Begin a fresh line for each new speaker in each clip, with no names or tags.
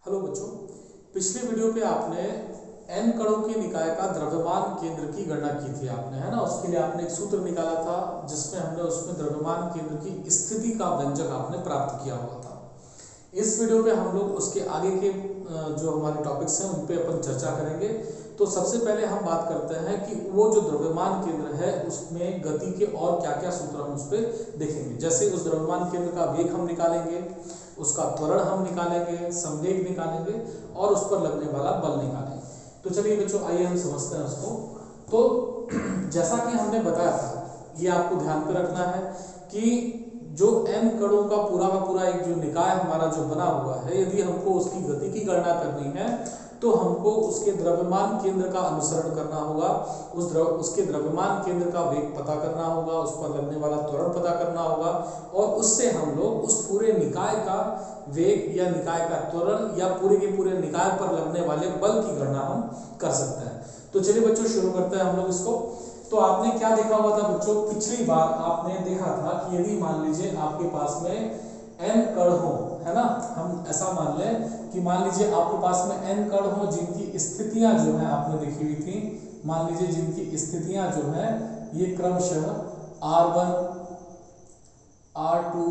Hello बच्चों, पिछले video पे आपने n कणों के निकाय का द्रव्यमान केंद्र की गणना की थी आपने, है ना। उसके लिए आपने एक सूत्र निकाला था जिसमें हमने उसमें द्रव्यमान केंद्र की स्थिति का व्यंजक आपने प्राप्त किया हुआ था। इस वीडियो पे हम लोग उसके आगे के जो हमारे टॉपिक्स हैं उन पे अपन चर्चा करेंगे। तो सबसे पहले हम बात करते हैं कि वो जो द्रव्यमान केंद्र है उसमें गति के और क्या क्या सूत्र हम उस पर देखेंगे। जैसे उस द्रव्यमान केंद्र का वेग हम निकालेंगे, उसका त्वरण हम निकालेंगे, संवेग निकालेंगे और उस पर लगने वाला बल निकालेंगे। तो चलिए बच्चों, आइए हम समझते हैं उसको। तो जैसा कि हमने बताया था, ये आपको ध्यान पे रखना है कि जो n कणों का पूरा एक जो निकाय हमारा जो बना हुआ है, यदि हमको उसकी गति की गणना करनी है तो हमको उसके द्रव्यमान केंद्र का अनुसरण करना होगा, उसके द्रव्यमान केंद्र का वेग पता करना होगा, उस पर लगने वाला त्वरण पता करना होगा और उससे हम लोग उस पूरे निकाय का वेग या निकाय का त्वरण या पूरे के पूरे निकाय पर लगने वाले बल की गणना हम कर सकते हैं। तो चलिए बच्चों, शुरू करते हैं हम लोग इसको। तो आपने क्या देखा हुआ था बच्चों, पिछली बार आपने देखा था कि यदि मान लीजिए आपके पास में n कण हो, है ना, हम ऐसा मान लें कि मान लीजिए आपके पास में n कण हो जिनकी स्थितियां जो है आपने देखी हुई थी। मान लीजिए जिनकी स्थितियां जो है ये क्रमशः r1, r2,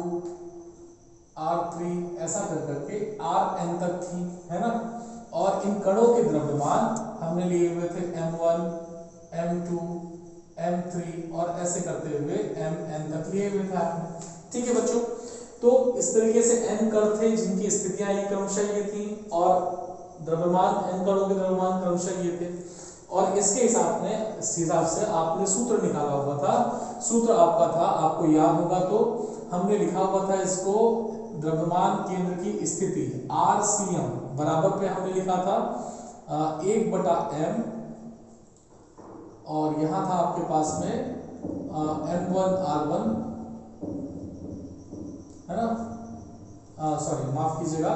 r3 ऐसा कर करके rn तक थी, है ना। और इन कणों के द्रव्यमान हमने लिए हुए थे m1, m2, m3 और ऐसे करते हुए mn तक लिए हुए थे आपने। ठीक है बच्चों, तो इस तरीके से n कण थे जिनकी स्थितियां ये क्रमशः ये थी और द्रव्यमान n कणों के द्रव्यमान क्रमशः ये थे। और इसके हिसाब से आपने सूत्र निकाला हुआ था। सूत्र आपका था, आपको याद होगा तो हमने लिखा हुआ था इसको, द्रव्यमान केंद्र की स्थिति RCM बराबर पे हमने लिखा था 1/m और यहां था आपके पास में m1 r1, है ना। सॉरी, माफ कीजिएगा,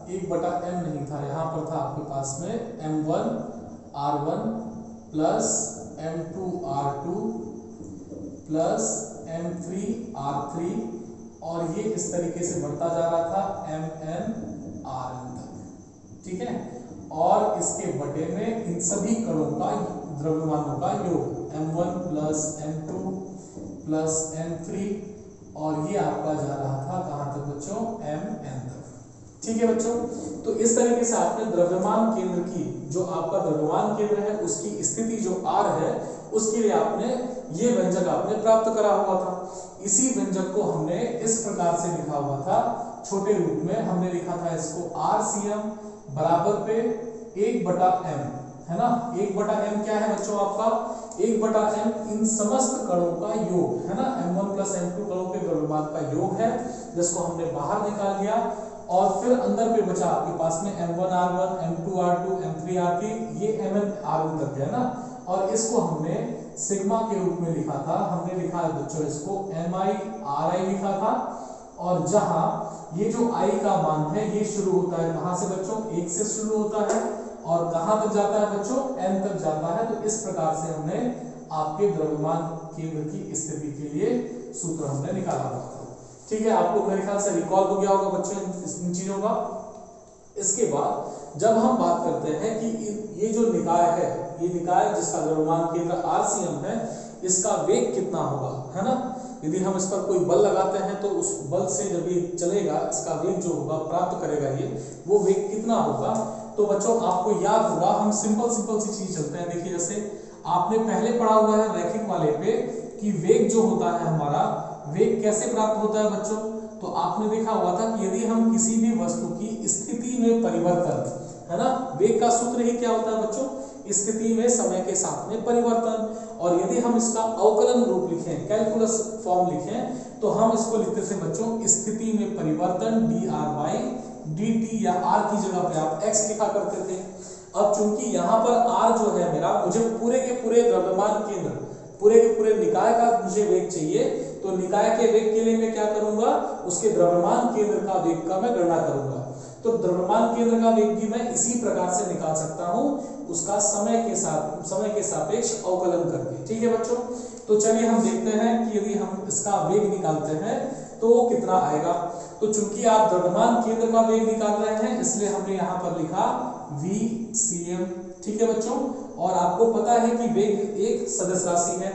1/m नहीं था, यहां पर था आपके पास में m1 r1 plus m2 r2 plus m3 r3 और ये इस तरीके से बढ़ता जा रहा था mn rn तक। ठीक है, और इसके बटे में इन सभी कणों का द्रव्यमानों का योग m1 plus m2 plus m3 और ये आपका जा रहा था कहां तक बच्चों, mn तक। ठीक है बच्चों, तो इस तरीके से आपने द्रव्यमान केंद्र की, जो आपका द्रव्यमान केंद्र है उसकी स्थिति जो r है उसके लिए आपने ये व्यंजक आपने प्राप्त करा हुआ था। इसी व्यंजक को हमने इस प्रकार से लिखा हुआ था, छोटे रूप में हमने लिखा था इसको RCM बराबर पे 1/m, है ना। 1/m क्या है बच्चों आपका, 1/m इन समस्त कणों का योग, है ना। m1 प्लस m2 कणों के द्रव्यमान का योग है जिसको हमने बाहर निकाल लिया और फिर अंदर पे बचा आपके पास में m1 r1, m2 r2, m3 r3, ये mn rn तक है ना। और इसको हमने सिग्मा के रूप में लिखा था, हमने लिखा है बच्चों इसको mi ri लिखा था। और जहां ये जो i का मान है ये शुरू होता है कहां से बच्चों, 1 से शुरू होता है और कहां तक जाता है बच्चों, n तक जाता है। तो इस प्रकार से हमने आपके द्रव्यमान केंद्र की स्थिति के लिए सूत्र हमने निकाला हुआ था। ठीक है, आपको मेरे ख्याल से रिकॉल हो गया होगा बच्चों इन चीजों का। इसके बाद जब हम बात करते हैं कि ये जो निकाय है, ये निकाय जिसका द्रव्यमान केंद्र RCM है, इसका वेग कितना होगा, है ना। यदि हम इस पर कोई बल लगाते हैं तो उस बल से जब ये चलेगा, इसका वेग जो होगा प्राप्त करेगा ये, वो वेग कितना होगा। तो बच्चों आपको याद होगा, हम सिंपल सी चीज चलते हैं। देखिए, जैसे आपने पहले पढ़ा हुआ है रैखिक वाले पे कि वेग जो होता है हमारा, वेग कैसे प्राप्त होता है बच्चों। तो आपने देखा हुआ था कि यदि हम किसी भी वस्तु की स्थिति में परिवर्तन, है ना, वेग का सूत्र ही क्या होता है बच्चों, स्थिति में समय के साथ में परिवर्तन। और यदि हम इसका अवकलन रूप लिखें, कैलकुलस फॉर्म लिखें, तो हम इसको लिखते थे बच्चों स्थिति में परिवर्तन dr/dt या r की जगह पे आप x लिखा करते थे। अब चूंकि यहाँ पर r जो है मेरा, मुझे पूरे के पूरे द्रव्यमान केंद्र, पूरे के पूरे निकाय का मुझे वेग चाहिए, तो निकाय के वेग के लिए मैं क्या करूंगा, उसके द्रव्यमान केंद्र का वेग का मैं गणना करूंगा। तो द्रव्यमान केंद्र का वेग भी मैं इसी प्रकार से निकाल सकता हूं, उसका समय के सापेक्ष अवकलन करके। ठीक है बच्चों, तो चलिए हम देखते हैं कि यदि हम इसका वेग निकालते हैं तो वो कितना आएगा। तो चूंकि आप द्रव्यमान केंद्र का वेग निकाल रहे हैं इसलिए हमने यहाँ पर लिखा VCM। ठीक है बच्चों, और आपको पता है कि वेग एक सदिश राशि है,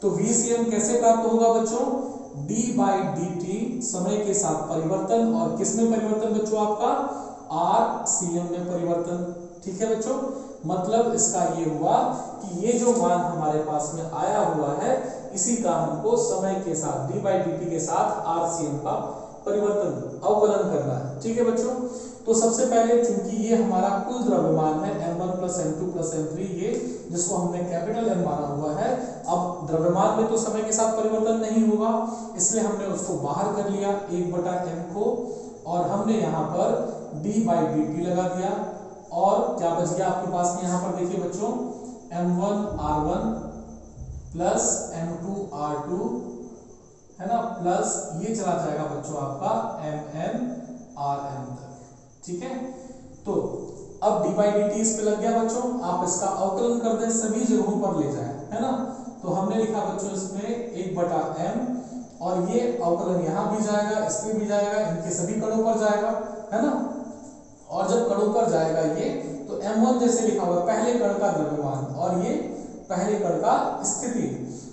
तो VCM कैसे प्राप्त होगा बच्चों, d/dt समय के साथ परिवर्तन, और किसमें परिवर्तन बच्चों, आपका RCM में परिवर्तन। ठीक है बच्चों, मतलब इसका ये हुआ कि ये जो मान हमारे पास में आया हुआ है इसी का हमको समय के साथ d/dt के साथ RCM का परिवर्तन अवकलन करना है। ठीक है बच्चों, तो सबसे पहले चूंकि ये हमारा कुल द्रव्यमान है m1 + m2 + m3, ये जिसको हमने कैपिटल M माना हुआ है, अब द्रव्यमान में तो समय के साथ परिवर्तन नहीं होगा इसलिए हमने उसको बाहर कर लिया 1/m को, और हमने यहाँ पर d/dt लगा दिया, और क्या बच गया आपके पास में, यहाँ पर देखिए बच्चों m1r1 प्लस m2r2 है ना, प्लस ये चला जाएगा बच्चों आपका mn/rn तक। ठीक है, तो अब d/dt इस पे लग गया बच्चों, आप इसका अवकलन कर दें सभी जगहों पर ले जाए, है ना, तो हमने लिखा बच्चों इसमें 1/m, और ये अवकलन यहाँ भी जाएगा, इस पे भी जाएगा, इनके सभी कणों पर जाएगा, है ना, और जब कणों पर जाएगा ये, तो m1 जैसे लिखा हुआ पहले कण का द्रव्यमान और ये पहले कण का स्थिति,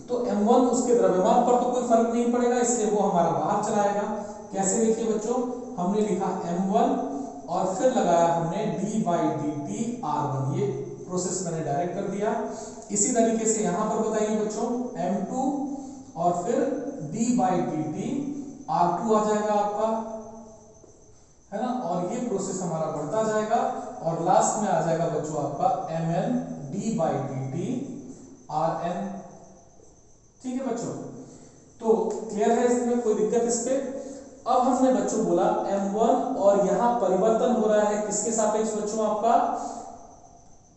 तो m1 उसके द्रव्यमान पर तो कोई फर्क नहीं पड़ेगा इसलिए वो हमारा बाहर चलाएगा। कैसे देखिए बच्चों, हमने लिखा m1 और फिर लगाया हमने d/dt r1, ये प्रोसेस मैंने डायरेक्ट कर दिया। इसी तरीके से यहाँ पर बताइए बच्चों m2 और फिर d/dt r2 आ जाएगा आपका, है ना, और ये प्रोसेस हमारा बढ़ता जाएगा और लास्ट में आ जाएगा बच्चों आपका mn d/dt rn। ठीक है बच्चों, तो क्लियर है, इसमें कोई दिक्कत इस पे। अब हमने बच्चों बोला m1 और यहाँ परिवर्तन हो रहा है किसके सापेक्ष बच्चों, आपका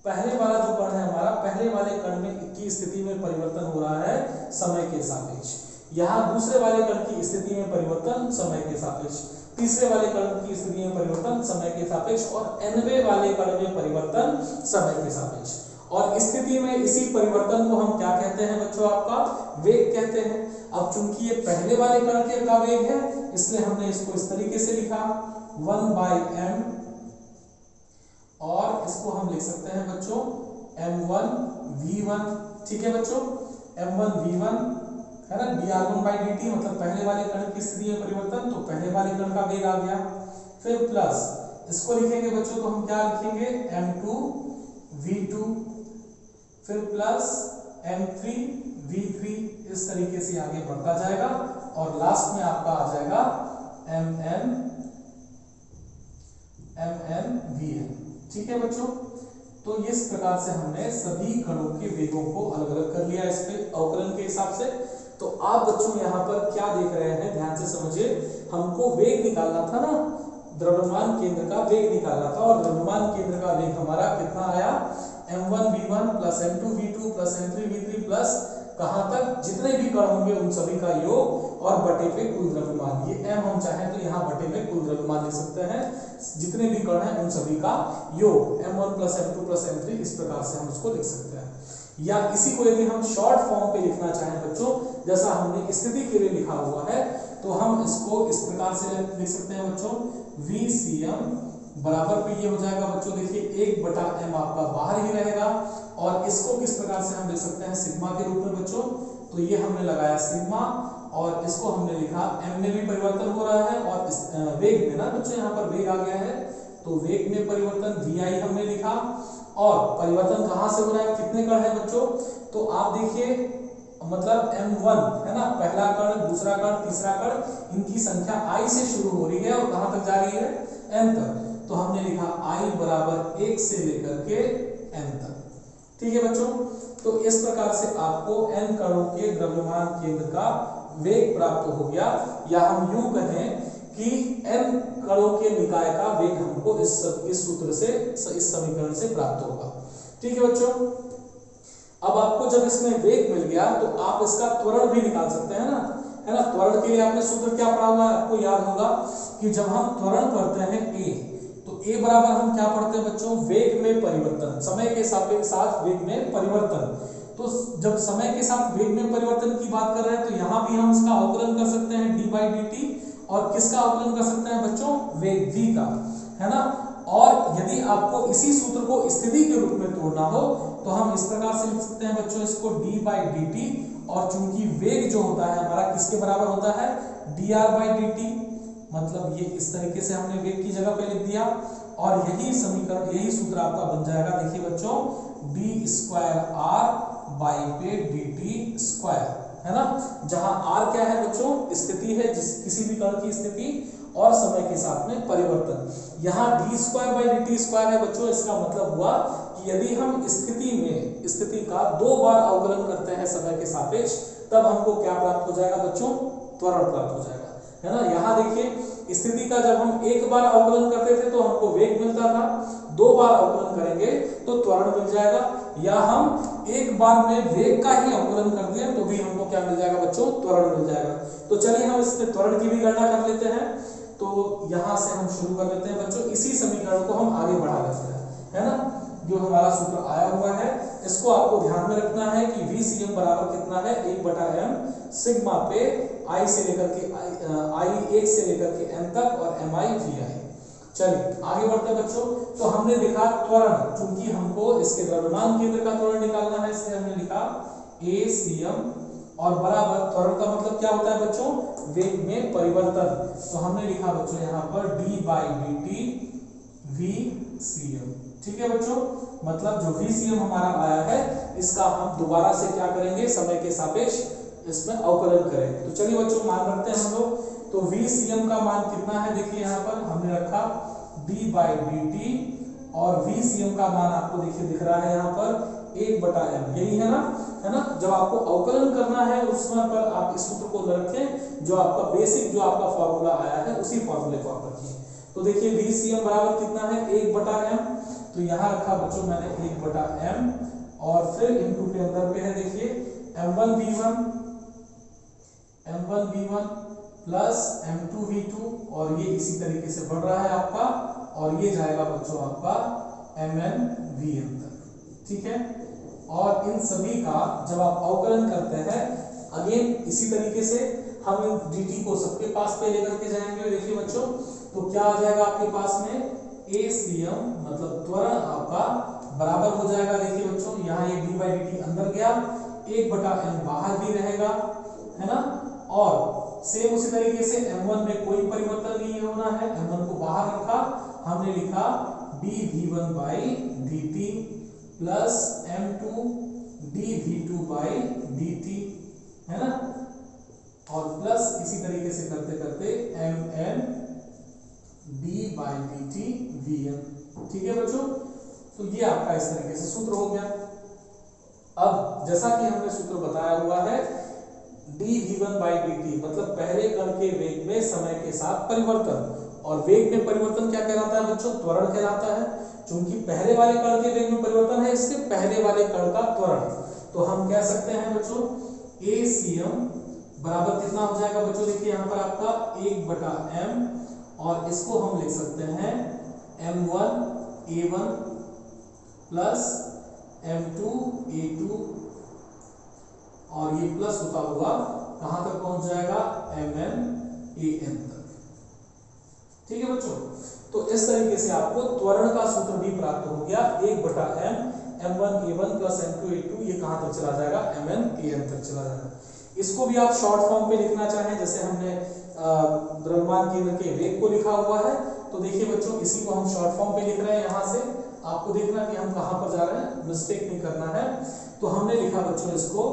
पहले वाला जो कण है हमारा, पहले वाले कण में की स्थिति में परिवर्तन हो रहा है समय के सापेक्ष, यहाँ दूसरे वाले कण की स्थिति में परिवर्तन समय के सापेक्ष, तीसरे वाले कण की स्थिति में परिवर्तन समय के सापेक्ष, और nवें वाले कण में परिवर्तन समय के सापेक्ष। और स्थिति में इसी परिवर्तन को हम क्या कहते हैं बच्चों, आपका वेग कहते हैं। अब चूंकि ये पहले वाले कण के का वेग है इसलिए हमने इसको इस तरीके से लिखा 1/m, और इसको हम लिख सकते हैं बच्चों m1v1। ठीक है बच्चों, m1v1 है ना, dr1/dt मतलब पहले वाले कण की स्थिति में परिवर्तन, तो पहले वाले कण का वेग आ गया, फिर प्लस इसको लिखेंगे बच्चों तो हम क्या लिखेंगे m2v2, फिर प्लस m3v3, इस तरीके से आगे बढ़ता जाएगा और लास्ट में आपका आ जाएगा mnvn। ठीक है बच्चों, तो इस प्रकार से हमने सभी कणों के वेगों को अलग अलग कर लिया इस पे अवकलन के हिसाब से। तो आप बच्चों यहाँ पर क्या देख रहे हैं, ध्यान से समझिए, हमको वेग निकालना था ना, द्रव्यमान केंद्र का वेग निकालना था, और द्रव्यमान केंद्र का वेग हमारा कितना आया, m1v1 plus m2v2 plus m3v3 plus कहां तक, जितने भी कण होंगे उन सभी का योग और बटे पे कुल द्रव्यमान। ये m हम चाहें तो यहाँ बटे में कुल द्रव्यमान लिख सकते हैं, जितने भी कण हैं उन सभी का योग m1 plus m2 plus m3, इस प्रकार से हम उसको लिख सकते हैं। या इसी को यदि हम शॉर्ट फॉर्म पे लिखना चाहें बच्चों, जैसा हमने स्थिति के लिए लिखा हुआ है, तो हम इसको इस प्रकार से लिख सकते हैं बच्चों VCM बराबर पे ये हो जाएगा बच्चों, देखिए 1/m आपका बाहर ही रहेगा, और इसको किस प्रकार से हम लिख सकते हैं सिग्मा के रूप में बच्चों, तो ये हमने लगाया सिग्मा, और इसको हमने लिखा m में भी परिवर्तन हो रहा है और वेग में ना बच्चों, यहाँ पर वेग आ गया है तो वेग में परिवर्तन vi हमने लिखा, और परिवर्तन कहाँ से हो रहा है, कितने कण है बच्चों, तो आप देखिए मतलब m1 है ना, पहला कण, दूसरा कण, तीसरा कण, इनकी संख्या i से शुरू हो रही है और कहां तक जा रही है, n तक, तो हमने लिखा i बराबर 1 से लेकर के n तक। ठीक है बच्चों, तो इस प्रकार से आपको n कणों के द्रव्यमान केंद्र का वेग प्राप्त हो गया, या हम यूं कहें कि n कणों के निकाय का वेग हमको इस सूत्र से, इस समीकरण से प्राप्त होगा। ठीक है बच्चों, अब आपको जब इसमें वेग मिल गया तो आप इसका त्वरण भी निकाल सकते हैं ना, है ना। त्वरण के लिए आपने सूत्र क्या पढ़ा हुआ है, आपको याद होगा कि जब हम त्वरण पढ़ते हैं a, तो a बराबर हम क्या पढ़ते हैं बच्चों, वेग में परिवर्तन, समय के साथ वेग में परिवर्तन। तो जब समय के साथ वेग में परिवर्तन की बात कर रहे हैं तो यहाँ भी हम इसका अवकलन कर सकते हैं d/dt, और किसका अवकलन कर सकते हैं बच्चों, वेग v का, है ना। और यदि आपको इसी सूत्र को स्थिति के रूप में तोड़ना हो तो हम इस प्रकार से लिख सकते हैं बच्चों इसको d/dt, और चूंकि वेग जो होता है हमारा किसके बराबर होता है, dr/dt, मतलब ये इस तरीके से हमने वेग की जगह पे लिख दिया। और यही समीकरण, यही सूत्र आपका बन जाएगा, देखिए बच्चों, d²r/dt², है ना, जहां r क्या है बच्चों, स्थिति है, जिस किसी भी कण की स्थिति और समय के साथ में परिवर्तन। यहाँ d²/dt² है बच्चों, इसका मतलब हुआ कि यदि हम स्थिति का 2 बार अवकलन करते हैं समय के सापेक्ष, तब हमको क्या प्राप्त हो जाएगा बच्चों, त्वरण प्राप्त हो जाएगा, है ना। यहाँ देखिए स्थिति का जब हम 1 बार अवकलन करते थे तो हमको वेग मिलता था, 2 बार अवकलन करेंगे तो त्वरण मिल जाएगा, या हम 1 बार में वेग का ही अवकलन कर दिया तो भी हमको क्या मिल जाएगा बच्चों, त्वरण मिल जाएगा। तो चलिए हम इसमें त्वरण की भी गणना कर लेते हैं। तो यहाँ से हम शुरू कर लेते हैं बच्चों, इसी समीकरण को हम आगे बढ़ा लेते हैं, है ना। जो हमारा सूत्र आया हुआ है इसको आपको ध्यान में रखना है कि VCM बराबर कितना है, 1/m सिग्मा पे I से लेकर के I1 से लेकर के n तक और MI VI। चलिए आगे बढ़ते हैं बच्चों। तो हमने देखा त्वरण, क्योंकि हमको इसके द्रव्यमान केंद्र का त्वरण निकालना है, इसलिए हमने लिखा ACM, और बराबर त्वरण का मतलब क्या होता है बच्चों, वेग में परिवर्तन। तो हमने लिखा बच्चों यहाँ पर d/dt VCM, ठीक है बच्चों। मतलब जो VCM हमारा आया है इसका हम दोबारा से क्या करेंगे, समय के सापेक्ष इसमें अवकलन करेंगे। तो चलिए बच्चों मान रखते हैं हम लोग। तो VCM का मान कितना है, देखिए यहाँ पर हमने रखा d/dt, और VCM का मान आपको देखिए दिख रहा है यहाँ पर 1/m, यही है ना, है ना। जब आपको अवकलन करना है उस समय पर आप इस सूत्र को रखें, जो आपका बेसिक, जो आपका फॉर्मूला आया है उसी फॉर्मूले को आप रखिए। तो देखिए VCM बराबर कितना है, 1/m, तो यहाँ रखा बच्चों मैंने 1/m, और फिर इनटू के अंदर पे है देखिए m1v1 प्लस m2v2, और ये इसी तरीके से बढ़ रहा है आपका, और ये जाएगा बच्चों आपका mn/vn तक, ठीक है। और इन सभी का जब आप अवकलन करते हैं, अगेन इसी तरीके से हम इन dt को सबके पास पे लेकर के जाएंगे। देखिए बच्चों, तो क्या आ जाएगा आपके पास में, ACM मतलब त्वरण आपका बराबर हो जाएगा, देखिए बच्चों यहाँ ये d/dt अंदर गया, 1/m बाहर भी रहेगा, है ना। और सेम उसी तरीके से m1 में कोई परिवर्तन नहीं होना है, m1 को बाहर रखा, हमने लिखा dv1/dt प्लस m2 dv2/dt, है ना, और प्लस इसी तरीके से करते करते mn d/dt vn, ठीक है बच्चों। तो ये आपका इस तरीके से सूत्र हो गया। अब जैसा कि हमने सूत्र बताया हुआ है, dv1/dt मतलब पहले कण के वेग में समय के साथ परिवर्तन, और वेग में परिवर्तन क्या कहलाता है बच्चों, त्वरण कहलाता है। क्योंकि पहले वाले कण के वेग में परिवर्तन है, इसके पहले वाले कण का त्वरण, तो हम कह सकते हैं बच्चों ACM बराबर कितना हो जाएगा बच्चों, देखिए यहाँ पर आपका 1/m, और इसको हम लिख सकते हैं m1a1 प्लस m2a2, और ये प्लस होता हुआ कहां तक पहुंच जाएगा, mnan तक, ठीक है बच्चों। तो इस तरीके से आपको त्वरण का सूत्र भी प्राप्त हो गया, 1/m m1a1 प्लस m2a2, ये कहां तक चला जाएगा, mnan तक चला जाएगा। इसको भी आप शॉर्ट फॉर्म पे लिखना चाहें, जैसे हमने द्रव्यमान केंद्र के वेग को लिखा हुआ है, तो देखिए बच्चों इसी को हम शॉर्ट फॉर्म पे लिख रहे हैं। यहाँ से आपको देखना कि हम कहाँ पर जा रहे हैं, मिस्टेक नहीं करना है। तो हमने लिखा बच्चों इसको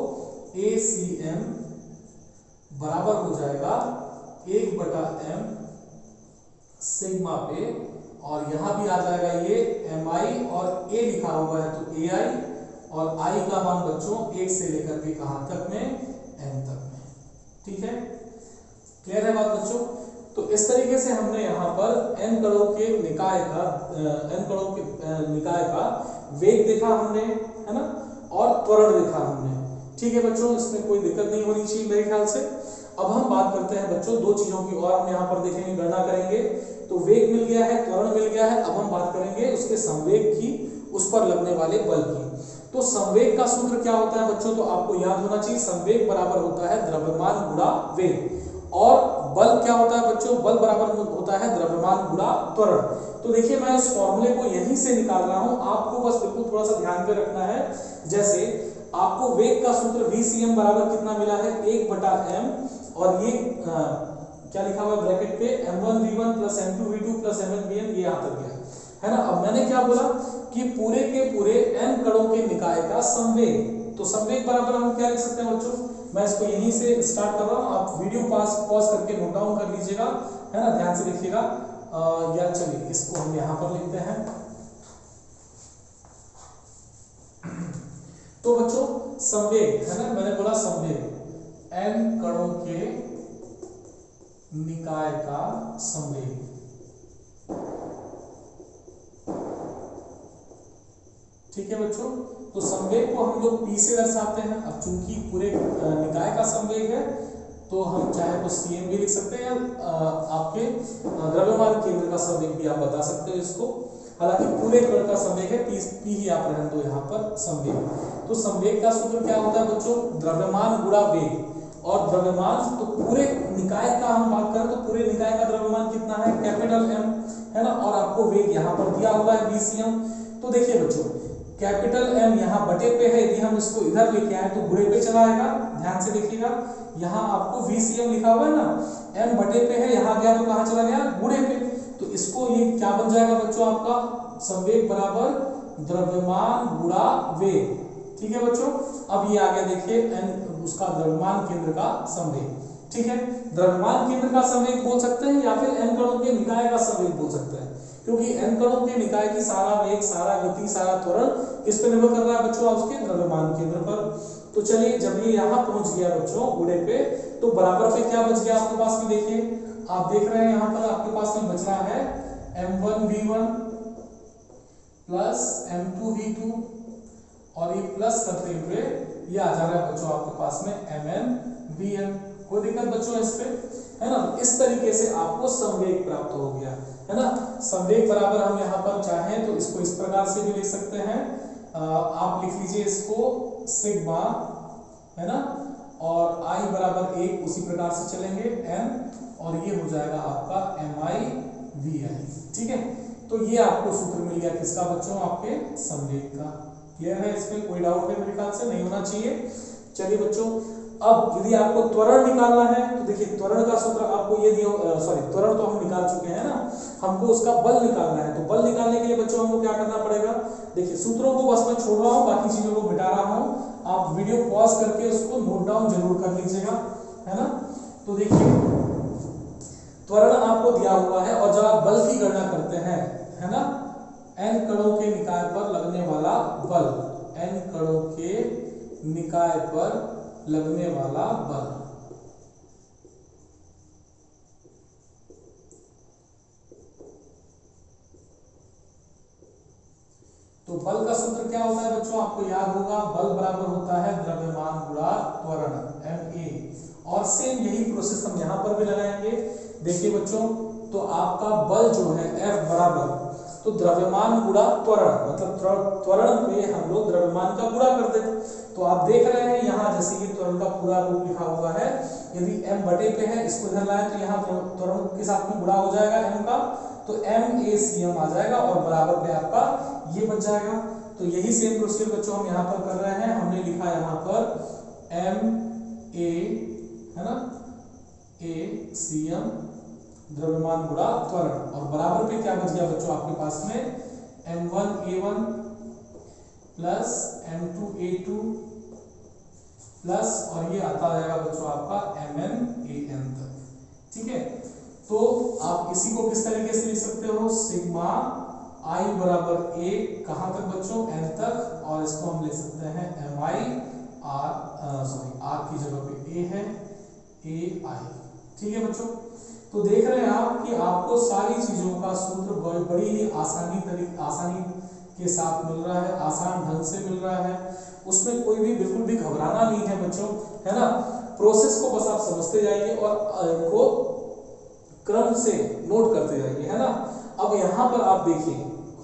ACM बराबर हो जाएगा 1/m सिग्मा पे, और यहाँ भी आ जाएगा ये MI, और A लिखा हुआ है तो AI, और I का मान बच्चों 1 से लेकर के कहाँ तक में, n तक में, ठीक है। क्लियर है बात बच्चों। तो इस तरीके से हमने यहाँ पर n कणों के निकाय का वेग देखा हमने, है ना, और त्वरण देखा हमने, ठीक है बच्चों। इसमें कोई दिक्कत नहीं होनी चाहिए मेरे ख्याल से। अब हम बात करते हैं बच्चों 2 चीजों की, और हम यहाँ पर देखेंगे, गणना करेंगे। तो वेग मिल गया है, त्वरण मिल गया है, अब हम बात करेंगे उसके संवेग की, उस पर लगने वाले बल की। तो संवेग का सूत्र क्या होता है बच्चों, तो आपको याद होना चाहिए, संवेग बराबर होता है द्रव्यमान गुणा वेग, और बल क्या होता है बच्चों, बल बराबर होता है द्रव्यमान गुणा त्वरण। तो देखिए मैं इस फॉर्मूले को यहीं से निकाल रहा हूं, आपको बस बिल्कुल थोड़ा सा ध्यान पे रखना है। जैसे आपको वेग का सूत्र VCM बराबर कितना मिला है, 1/m, और ये क्या लिखा हुआ है ब्रैकेट पे, m1v1 plus m2v2 plus mn ये यहाँ तक गया है ना। अब मैंने क्या बोला कि पूरे के पूरे n कणों के निकाय का संवेग, तो संवेग बराबर हम क्या लिख सकते हैं बच्चों, मैं इसको यहीं से स्टार्ट कर रहा हूं, आप वीडियो पॉज करके नोट डाउन कर लीजिएगा, है ना, ध्यान से लिखिएगा। या चलिए इसको हम यहां पर लिखते हैं। तो बच्चों संवेग है ना, मैंने बोला संवेग n कणों के निकाय का संवेग, ठीक है बच्चों। तो संवेग को हम लोग P से दर्शाते हैं। अब चूंकि पूरे निकाय का संवेग है तो हम चाहे तो CM भी लिख सकते हैं, या आपके द्रव्यमान केंद्र का संवेग भी आप बता सकते हो इसको। हालांकि पूरे कण का संवेग है, P ही आप रहने दो यहाँ पर संवेग। तो संवेग का सूत्र क्या होता है बच्चों, द्रव्यमान गुणा वेग। और द्रव्यमान तो पूरे निकाय का हम बात करें तो पूरे निकाय का द्रव्यमान कितना है, कैपिटल M, है ना, और आपको वेग यहाँ पर दिया हुआ है VCM। तो देखिए बच्चों कैपिटल M यहाँ बटे पे है, यदि हम इसको इधर लेके आए तो गुणे पे चला आएगा, ध्यान से देखिएगा। यहाँ आपको VCM लिखा हुआ है ना, M बटे पे है, यहाँ गया तो कहाँ चला गया, गुणे पे। तो इसको ये क्या बन जाएगा बच्चों, आपका संवेग बराबर द्रव्यमान गुणा वेग, ठीक है बच्चों। अब ये आ गया देखिए n उसका द्रव्यमान केंद्र का संवेग, ठीक है। द्रव्यमान केंद्र का संवेग बोल सकते हैं या फिर n कणों के निकाय का संवेग बोल सकते हैं, क्योंकि n कणों के निकाय की सारा वेग, सारा गति, सारा त्वरण किस पे निर्भर कर रहा है बच्चों, उसके द्रव्यमान केंद्र पर। तो चलिए जब ये यहाँ पहुंच गया बच्चों गुणे पे, तो बराबर पे क्या बच गया आपके पास में, देखिए आप देख रहे हैं यहाँ पर आपके पास में बच रहा है m1v1 प्लस m2v2, और ये प्लस करते हुए ये आ जा रहा है बच्चों आपके पास में mn/vn। कोई दिक्कत बच्चों इस पे, है ना। इस तरीके से आपको संवेग प्राप्त हो गया, है ना। संवेग बराबर हम यहाँ पर चाहें तो इसको इस प्रकार से भी लिख सकते हैं, आप लिख लीजिए इसको सिग्मा, है ना, और I बराबर 1 उसी प्रकार से चलेंगे n, और ये हो जाएगा आपका mi/vi, ठीक है। तो ये आपको सूत्र मिल गया किसका बच्चों, आपके संवेग का। क्लियर है, इसमें कोई डाउट है मेरे ख्याल से नहीं होना चाहिए। चलिए बच्चों अब यदि आपको त्वरण निकालना है तो देखिए त्वरण का सूत्र आपको ये दिया, सॉरी त्वरण तो हम निकाल चुके हैं ना, हमको उसका बल निकालना है। तो बल निकालने के लिए बच्चों हमको क्या करना पड़ेगा, देखिए सूत्रों को बस मैं छोड़ रहा हूँ, बाकी चीजों को मिटा रहा हूँ, आप वीडियो पॉज करके उसको नोट डाउन जरूर कर लीजिएगा, है ना। तो देखिए त्वरण आपको दिया हुआ है, और जब आप बल की गणना करते हैं, है ना, n कणों के निकाय पर लगने वाला बल, n कणों के निकाय पर लगने वाला बल, तो बल का सूत्र क्या होता है बच्चों, आपको याद होगा, बल बराबर होता है द्रव्यमान गुणा त्वरण ma, और सेम यही प्रोसेस हम यहां पर भी लगाएंगे। देखिए बच्चों तो आपका बल जो है F बराबर, तो द्रव्यमान गुणा त्वरण, मतलब त्वरण पे हम लोग द्रव्यमान का गुणा करते हैं। तो आप देख रहे हैं यहाँ जैसे ये त्वरण का पूरा रूप लिखा हुआ है, यदि m बटे पे है, इसको इधर लाए तो यहाँ त्वरण के साथ में गुणा हो जाएगा m का, तो MACM आ जाएगा, और बराबर पे आपका ये बच जाएगा। तो यही सेम प्रोसीजर बच्चों हम यहाँ पर कर रहे हैं। हमने लिखा यहाँ पर MA, है ना, ACM द्रव्यमान गुणा त्वरण, और बराबर पे क्या बच गया बच्चों आपके पास में m1a1 प्लस m2a2 प्लस, और ये आता जाएगा बच्चों आपका mnan तक, ठीक है। तो आप इसी को किस तरीके से लिख सकते हो, सिग्मा I बराबर 1 कहां तक बच्चों, n तक, और इसको हम लिख सकते हैं mi r, सॉरी r की जगह पे a है, ai, ठीक है बच्चों। तो देख रहे हैं आप कि आपको सारी चीजों का सूत्र बड़ी ही आसानी के साथ मिल रहा है, आसान ढंग से मिल रहा है, उसमें कोई भी बिल्कुल भी घबराना नहीं है बच्चों, है ना। प्रोसेस को बस आप समझते जाइए और इनको क्रम से नोट करते जाइए, है ना। अब यहाँ पर आप देखिए,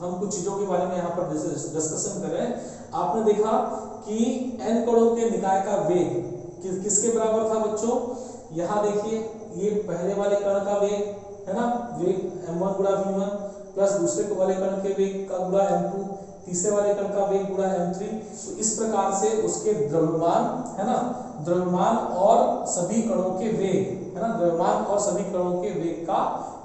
हम कुछ चीजों के बारे में यहाँ पर डिस्कशन कर रहे हैं। आपने देखा कि n कणों के निकाय का वेग किसके बराबर था बच्चों, यहाँ देखिए
ये पहले वाले कण का वेग है ना, वेग m1 गुणा v1 प्लस दूसरे वाले कण के वेग का गुणा m2, तीसरे वाले कण का वेग गुणा m3। तो इस प्रकार से उसके द्रव्यमान है ना, द्रव्यमान और सभी कणों के वेग है ना, द्रव्यमान और सभी कणों के वेग का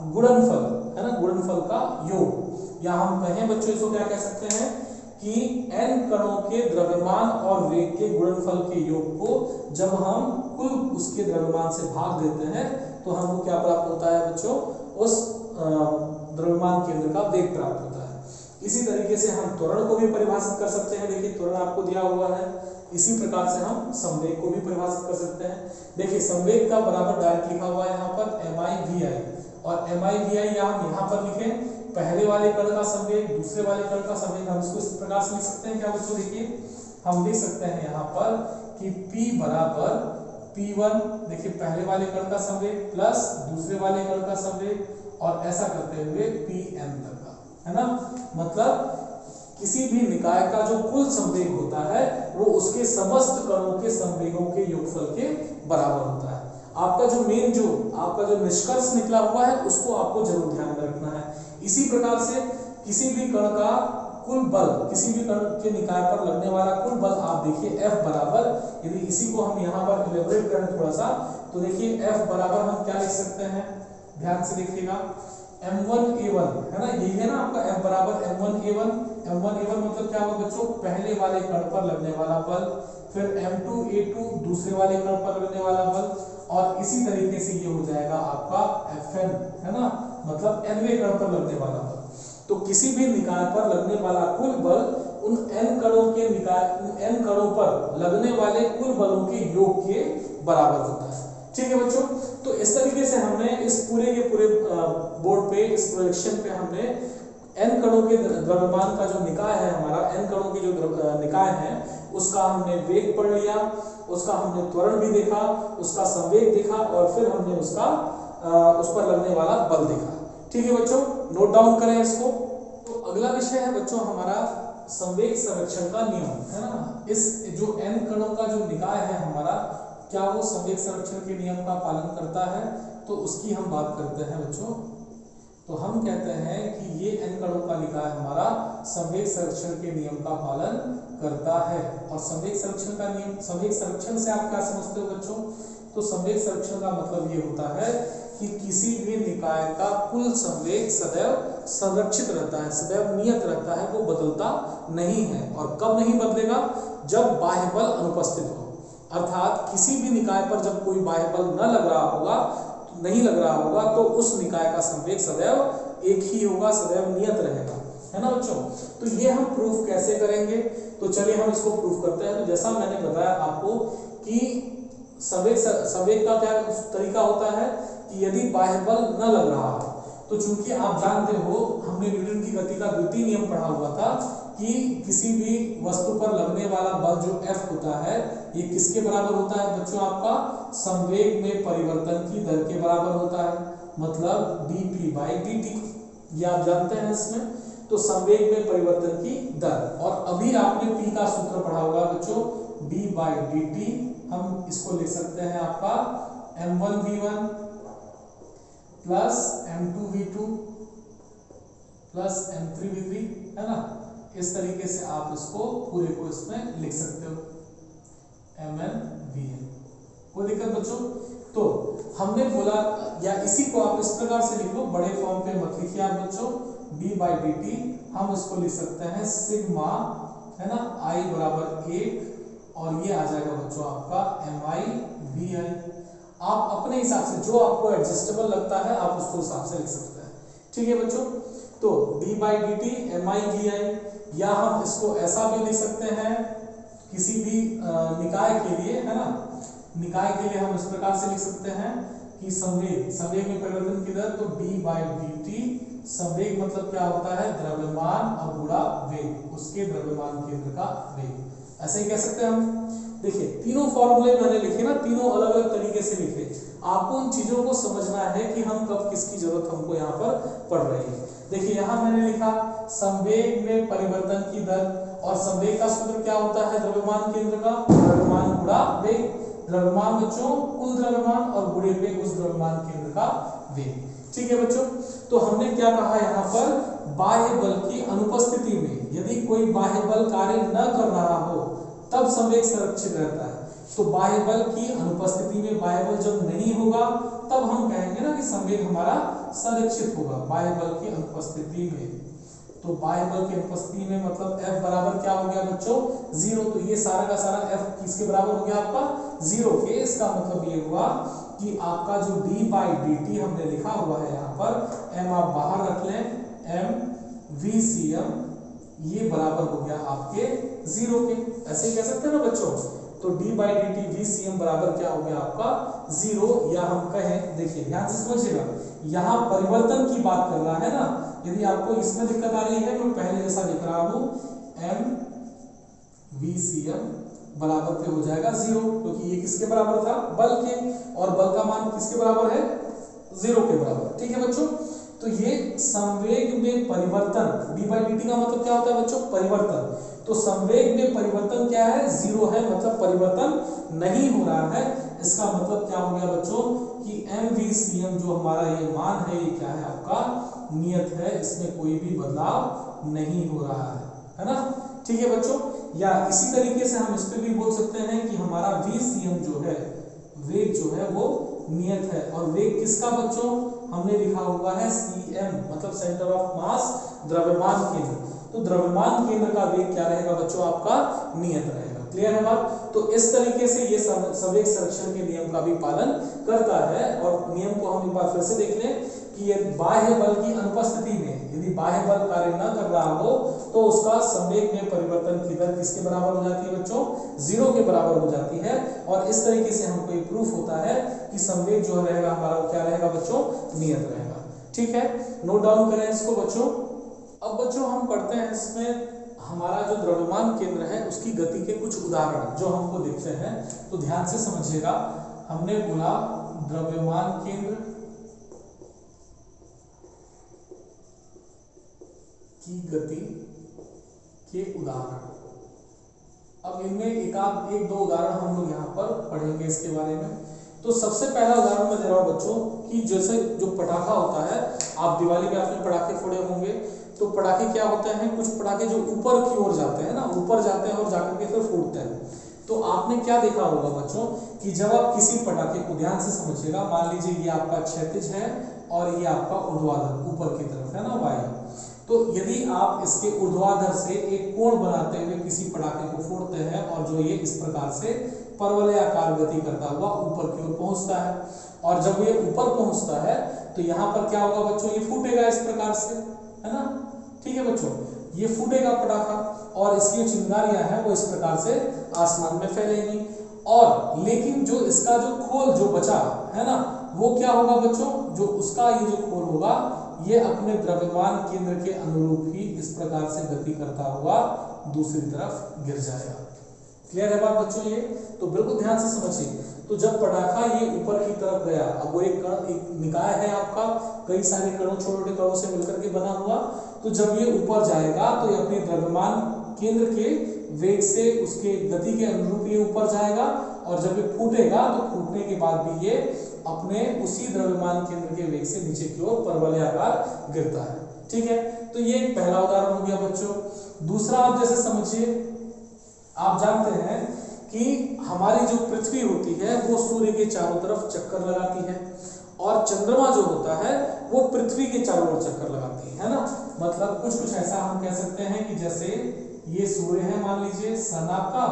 गुणनफल है ना, गुणनफल का योग। या हम कहें बच्चों इसको क्या कह सकते हैं कि n कणों के द्रव्यमान और वेग के गुणनफल के योग को जब हम कुल उसके द्रव्यमान से भाग देते हैं तो हमको क्या प्राप्त होता है बच्चों, उस द्रव्यमान केंद्र का वेग प्राप्त होता है। इसी तरीके से हम त्वरण को भी परिभाषित कर सकते हैं। देखिए त्वरण आपको दिया हुआ है। इसी प्रकार से हम संवेग को भी परिभाषित कर सकते हैं। देखिए संवेग का बराबर डायरेक्ट लिखा हुआ है यहाँ पर mi/vi, और mi/vi हम यहाँ पर लिखें पहले वाले कण का संवेग, दूसरे वाले कण का संवेग। हम इसको इस प्रकार से लिख सकते हैं क्या बच्चों, देखिए हम लिख सकते हैं यहाँ पर कि p बराबर p1, देखिए पहले वाले कण का संवेग प्लस दूसरे वाले कण का संवेग, और ऐसा करते हुए pn तक का, है ना। मतलब किसी भी निकाय का जो कुल संवेग होता है वो उसके समस्त कणों के संवेगों के योगफल के बराबर होता है। आपका जो मेन जो आपका जो निष्कर्ष निकला हुआ है उसको आपको जरूर ध्यान में रखना है। इसी प्रकार से किसी भी कण का कुल बल, किसी भी कण के निकाय पर लगने वाला कुल बल आप देखिए F बराबर, यदि इसी को हम यहाँ पर इलेबोरेट करें थोड़ा सा तो देखिए F बराबर हम क्या लिख सकते हैं, ध्यान से देखिएगा m1a1 है ना, यही है ना आपका F बराबर m1a1। m1a1 मतलब क्या होगा बच्चों, पहले वाले कण पर लगने वाला बल, फिर m2a2 दूसरे वाले कण पर लगने वाला बल, और इसी तरीके से ये हो जाएगा आपका Fn है ना, मतलब nवें कण पर लगने वाला बल। तो किसी भी निकाय पर लगने वाला कुल बल उन n कणों के निकाय, n कणों पर लगने वाले कुल बलों के योग के बराबर होता है। ठीक है बच्चों, तो इस तरीके से हमने इस पूरे के पूरे बोर्ड पे, इस प्रोजेक्शन पे हमने n कणों के द्रव्यमान का जो निकाय है हमारा, n कणों की जो निकाय है उसका हमने वेग पढ़ लिया, उसका हमने त्वरण भी देखा, उसका संवेग देखा, और फिर हमने उसका उस पर लगने वाला बल देखा। ठीक है बच्चों, नोट डाउन करें इसको। तो अगला विषय है बच्चों हमारा संवेग संरक्षण का नियम, है ना। इस जो n कणों का जो निकाय है हमारा, क्या वो संवेग संरक्षण के नियम का पालन करता है, तो उसकी हम बात करते हैं बच्चों। तो हम कहते हैं कि ये n कणों का निकाय हमारा संवेग संरक्षण के नियम का पालन करता है। और संवेग संरक्षण का नियम, संवेग संरक्षण से आप क्या समझते हो बच्चों, तो संवेग संरक्षण का मतलब ये होता है कि किसी भी निकाय का कुल संवेग सदैव संरक्षित रहता है, सदैव नियत रहता है, वो बदलता नहीं है। और कब नहीं बदलेगा, जब बाह्य बल अनुपस्थित हो, अर्थात किसी भी निकाय पर जब कोई बाह्य बल न लग रहा होगा, नहीं लग रहा होगा, तो उस निकाय का संवेग सदैव एक ही होगा, सदैव नियत रहेगा, है ना बच्चों। तो ये हम प्रूफ कैसे करेंगे, तो चलिए हम इसको प्रूफ करते हैं। तो जैसा मैंने बताया आपको कि संवेग का क्या तरीका होता है कि यदि बाह्य बल न लग रहा हो, तो चूंकि आप जानते हो हमने न्यूटन की गति का द्वितीय नियम पढ़ा हुआ था कि किसी भी वस्तु पर लगने वाला बल जो F होता है ये किसके बराबर होता है बच्चों, आपका संवेग में परिवर्तन की दर के बराबर होता है, मतलब dp/dt, ये आप जानते हैं इसमें। तो संवेग में परिवर्तन की दर, और अभी आपने p का सूत्र पढ़ा होगा बच्चों, d/dt, हम इसको लिख सकते हैं आपका m1v1 plus m2v2 plus m3v3, है ना। इस तरीके से आप इसको पूरे को इसमें लिख सकते हो, mn/vn। कोई दिक्कत बच्चों? तो हमने बोला, या इसी को आप इस प्रकार से लिखो, बड़े फॉर्म पे मत लिखिए आप बच्चों, d/dt हम इसको लिख सकते हैं सिग्मा, है ना, i बराबर 1, और ये आ जाएगा बच्चों आपका mi/vi। आप अपने हिसाब से जो आपको एडजस्टेबल लगता है आप उसको हिसाब से लिख सकते हैं। ठीक है बच्चों, तो d/dt mi/vi, या हम इसको ऐसा भी लिख सकते हैं किसी भी निकाय के लिए, है ना, निकाय के लिए हम इस प्रकार से लिख सकते हैं कि संवेग में परिवर्तन की दर, तो d/dt, संवेग मतलब क्या होता है, द्रव्यमान और गुणा वेग, उसके द्रव्यमान केंद्र का वेग, ऐसे ही कह सकते हैं हम। देखिए तीनों फॉर्मूले मैंने लिखे ना, तीनों अलग अलग तरीके से लिखे। आपको उन चीजों को समझना है कि हम कब किसकी जरूरत हमको यहाँ पर पड़ रही है। देखिए यहाँ मैंने लिखा संवेग में परिवर्तन की दर, और संवेग का सूत्र क्या होता है, द्रव्यमान केंद्र का, द्रव्यमान गुणा वेग। द्रव्यमान बच्चों कुल द्रव्यमान और गुणे वेग उस द्रव्यमान केंद्र का वेग। ठीक है बच्चों, तो हमने क्या कहा यहाँ पर, बाह्य बल की अनुपस्थिति में यदि कोई बाह्य बल कार्य न कर रहा हो तब संवेग संरक्षित रहता है। तो बाह्य बल की अनुपस्थिति में, बाह्य बल जब नहीं होगा तब हम कहेंगे ना कि संवेग हमारा संरक्षित होगा, बाह्य बल की अनुपस्थिति में। तो बाह्य बल की अनुपस्थिति में मतलब F बराबर क्या हो गया बच्चों, 0। तो ये सारा का सारा F किसके बराबर हो गया आपका, 0 के। इसका मतलब ये हुआ कि आपका जो d/dt हमने लिखा हुआ है यहाँ पर, m आप बाहर रख लें, m VCM, ये बराबर हो गया आपके 0 के। ऐसे ही कह सकते हैं ना बच्चों। तो d/dt VCM बराबर क्या हो गया आपका 0, या हम कहें, देखिए ध्यान से समझिएगा, यहाँ परिवर्तन की बात कर रहा है ना। यदि आपको इसमें दिक्कत आ रही है तो पहले जैसा लिख रहा हूं, m VCM बराबर पे हो जाएगा 0, क्योंकि ये किसके बराबर था, बल के, और बल का मान किसके बराबर है, 0 के बराबर। ठीक है बच्चों, तो ये संवेग में परिवर्तन, d/dt का मतलब क्या होता है बच्चों, परिवर्तन। तो संवेग में परिवर्तन क्या है, 0 है, मतलब परिवर्तन नहीं हो रहा है। इसका मतलब क्या हो गया बच्चों कि mVCM जो हमारा ये मान है, ये क्या है आपका नियत है, इसमें कोई भी बदलाव नहीं हो रहा है ना। ठीक है बच्चों, या इसी तरीके से हम इस पे भी बोल सकते हैं कि हमारा VCM जो है, वेग जो है वो नियत है। और वेग किसका बच्चों, हमने लिखा हुआ है CM, मतलब सेंटर ऑफ मास, द्रव्यमान केंद्र। तो द्रव्यमान केंद्र का वेग क्या रहेगा बच्चों, आपका नियत रहेगा। क्लियर है बात। तो इस तरीके से ये संवेग संरक्षण के नियम का भी पालन करता है। और नियम को हम एक बार फिर से देख लें कि ये बाह्य बल की अनुपस्थिति में, यदि बाह्य बल कार्य न कर रहा हो तो उसका संवेग में परिवर्तन की दर किसके बराबर हो जाती है बच्चों, 0 के बराबर हो जाती है। और इस तरीके से हमको ये प्रूफ होता है कि संवेग जो रहेगा हमारा क्या रहेगा बच्चों, नियत रहेगा। ठीक है, नोट डाउन करें इसको बच्चों। अब बच्चों हम पढ़ते हैं इसमें हमारा जो द्रव्यमान केंद्र है उसकी गति के कुछ उदाहरण जो हमको दिखते हैं। तो ध्यान से समझिएगा, हमने बोला द्रव्यमान केंद्र की गति के उदाहरण। अब इनमें एक दो उदाहरण हम लोग यहाँ पर पढ़ेंगे इसके बारे में। तो सबसे पहला उदाहरण मैं दे रहा हूँ बच्चों कि जैसे जो पटाखा होता है, आप दिवाली में आपने पटाखे फोड़े होंगे, तो पटाखे क्या होते हैं, कुछ पटाखे जो ऊपर की ओर जाते हैं ना, ऊपर जाते हैं और जाकर के फिर फूटते हैं। तो आपने क्या देखा होगा बच्चों कि जब आप किसी पटाखे को, ध्यान से समझिएगा, मान लीजिए ये आपका क्षैतिज है और ये आपका ऊर्ध्वाधर ऊपर की तरफ है ना वायु। तो यदि आप इसके ऊर्ध्वाधर से एक कोण बनाते हुए किसी पटाखे को फोड़ते हैं और जो ये इस प्रकार से परवलयाकार गति करता हुआ ऊपर की ओर पहुंचता है, और जब ये ऊपर पहुंचता है तो यहाँ पर क्या होगा बच्चों, ये फूटेगा इस प्रकार से, है ना। ठीक है बच्चों, ये फूटेगा पटाखा और इसकी चिंगारियां हैं वो इस प्रकार से आसमान में फैलेंगी। और लेकिन जो इसका जो खोल जो बचा है ना, वो क्या होगा बच्चों, जो उसका ये जो खोल होगा ये अपने द्रव्यमान केंद्र के अनुरूप ही इस प्रकार से गति करता हुआ दूसरी तरफ गिर जाएगा। क्लियर है बात बच्चों ये। तो बिल्कुल ध्यान से समझिए। तो जब पटाखा ये ऊपर की तरफ गया, अब वो एक कण, एक निकाय है आपका, कई सारे कणों, छोटे छोटे कणों से मिलकर के बना हुआ। तो जब ये ऊपर जाएगा तो ये अपने द्रव्यमान केंद्र के वेग से उसके गति के अनुरूप ये ऊपर जाएगा, और जब ये फूटेगा तो फूटने के बाद भी ये अपने उसी द्रव्यमान केंद्र के वेग से नीचे की ओर परवलयाकार गिरता है। ठीक है, तो ये पहला उदाहरण हो गया बच्चों। दूसरा आप जैसे समझिए, आप जानते हैं कि हमारी जो पृथ्वी होती है वो सूर्य के चारों तरफ चक्कर लगाती है, और चंद्रमा जो होता है वो पृथ्वी के चारों ओर चक्कर लगाती है ना। मतलब कुछ ऐसा हम कह सकते हैं कि जैसे ये सूर्य है, मान लीजिए सन आपका,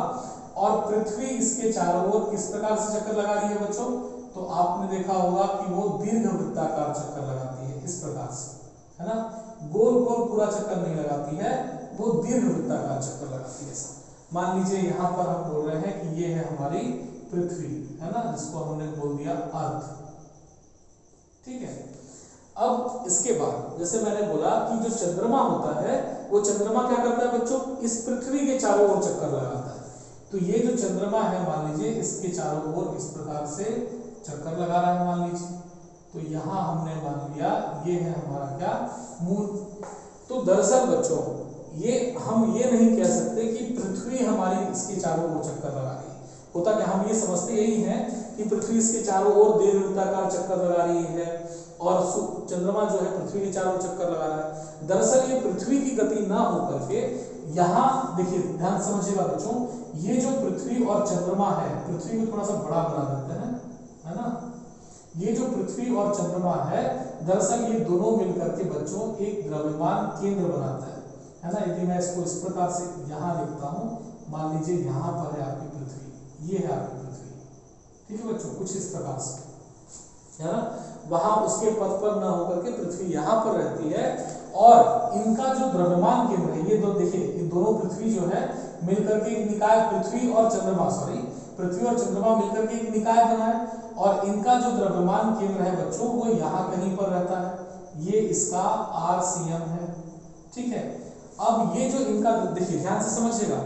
और पृथ्वी इसके चारों ओर किस प्रकार से चक्कर लगा रही है बच्चों, तो आपने देखा होगा कि वो दीर्घवृत्ताकार चक्कर लगाती है इस प्रकार से, है ना। गोल गोल पूरा चक्कर नहीं लगाती है, वो दीर्घवृत्ताकार चक्कर लगाती है। मान लीजिए यहाँ पर हम बोल रहे हैं कि ये है हमारी पृथ्वी, है ना, जिसको हमने बोल दिया अर्थ। ठीक है, अब इसके बाद जैसे मैंने बोला कि जो चंद्रमा होता है वो चंद्रमा क्या करता है बच्चों, इस पृथ्वी के चारों ओर चक्कर लगाता है। तो ये जो चंद्रमा है मान लीजिए इसके चारों ओर इस प्रकार से चक्कर लगा रहा है मान लीजिए। तो यहाँ हमने मान लिया ये है हमारा क्या, मूल। तो दरअसल बच्चों ये हम ये नहीं कह सकते कि पृथ्वी हमारी इसके चारों ओर चक्कर लगा रही है, होता कि हम ये समझते यही है कि पृथ्वी इसके चारों ओर दीर्घवृत्ताकार चक्कर लगा रही है और चंद्रमा जो है पृथ्वी के चारों चक्कर लगा रहा है। दरअसल ये पृथ्वी की गति ना होकर के यहाँ देखिए, ध्यान समझिएगा बच्चों, ये जो पृथ्वी और चंद्रमा है, पृथ्वी को थोड़ा सा बड़ा बना देते हैं, है ना, ये जो पृथ्वी और चंद्रमा है, दरअसल ये दोनों मिलकर के बच्चों एक द्रव्यमान केंद्र बनाता है ना। यदि मैं इसको इस प्रकार से यहाँ लिखता हूँ, मान लीजिए यहाँ पर है आपकी पृथ्वी, ये है आपकी पृथ्वी, ठीक है बच्चों, कुछ इस प्रकार से, है ना। वहां उसके पथ पर न होकर के पृथ्वी यहाँ पर रहती है और इनका जो द्रव्यमान केंद्र है, ये दो देखिए, ये दोनों पृथ्वी जो है मिलकर के एक निकाय, पृथ्वी और चंद्रमा, सॉरी, पृथ्वी और चंद्रमा मिलकर के एक निकाय बना है और इनका जो द्रव्यमान केंद्र है बच्चों वो यहाँ कहीं पर रहता है, ये इसका RCM है, ठीक है। अब ये जो इनका, देखिए ध्यान से समझिएगा,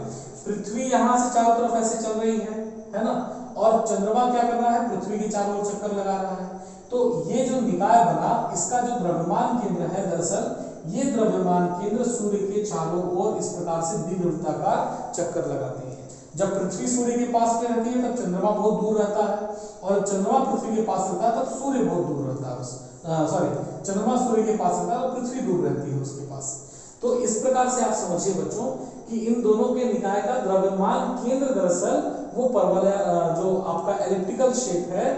पृथ्वी यहाँ से चारों तरफ ऐसे चल रही है ना, और चंद्रमा क्या कर रहा है, पृथ्वी के चारों ओर चक्कर लगा रहा है। तो ये जो निकाय बना, इसका जो द्रव्यमान केंद्र है, दरअसल ये द्रव्यमान केंद्र सूर्य के चारों ओर इस प्रकार से दीर्घवृत्ताकार चक्कर लगाते हैं। जब पृथ्वी सूर्य के पास में रहती है तब चंद्रमा बहुत दूर रहता है, और चंद्रमा पृथ्वी के पास रहता है तब सूर्य बहुत दूर रहता है, सॉरी, चंद्रमा सूर्य के पास रहता है और पृथ्वी दूर रहती है उसके पास। तो इस प्रकार से आप समझिए बच्चों कि इन दोनों के निकाय का द्रव्यमान केंद्र दरअसल वो परवलय, जो आपका एलिप्टिकल शेप है,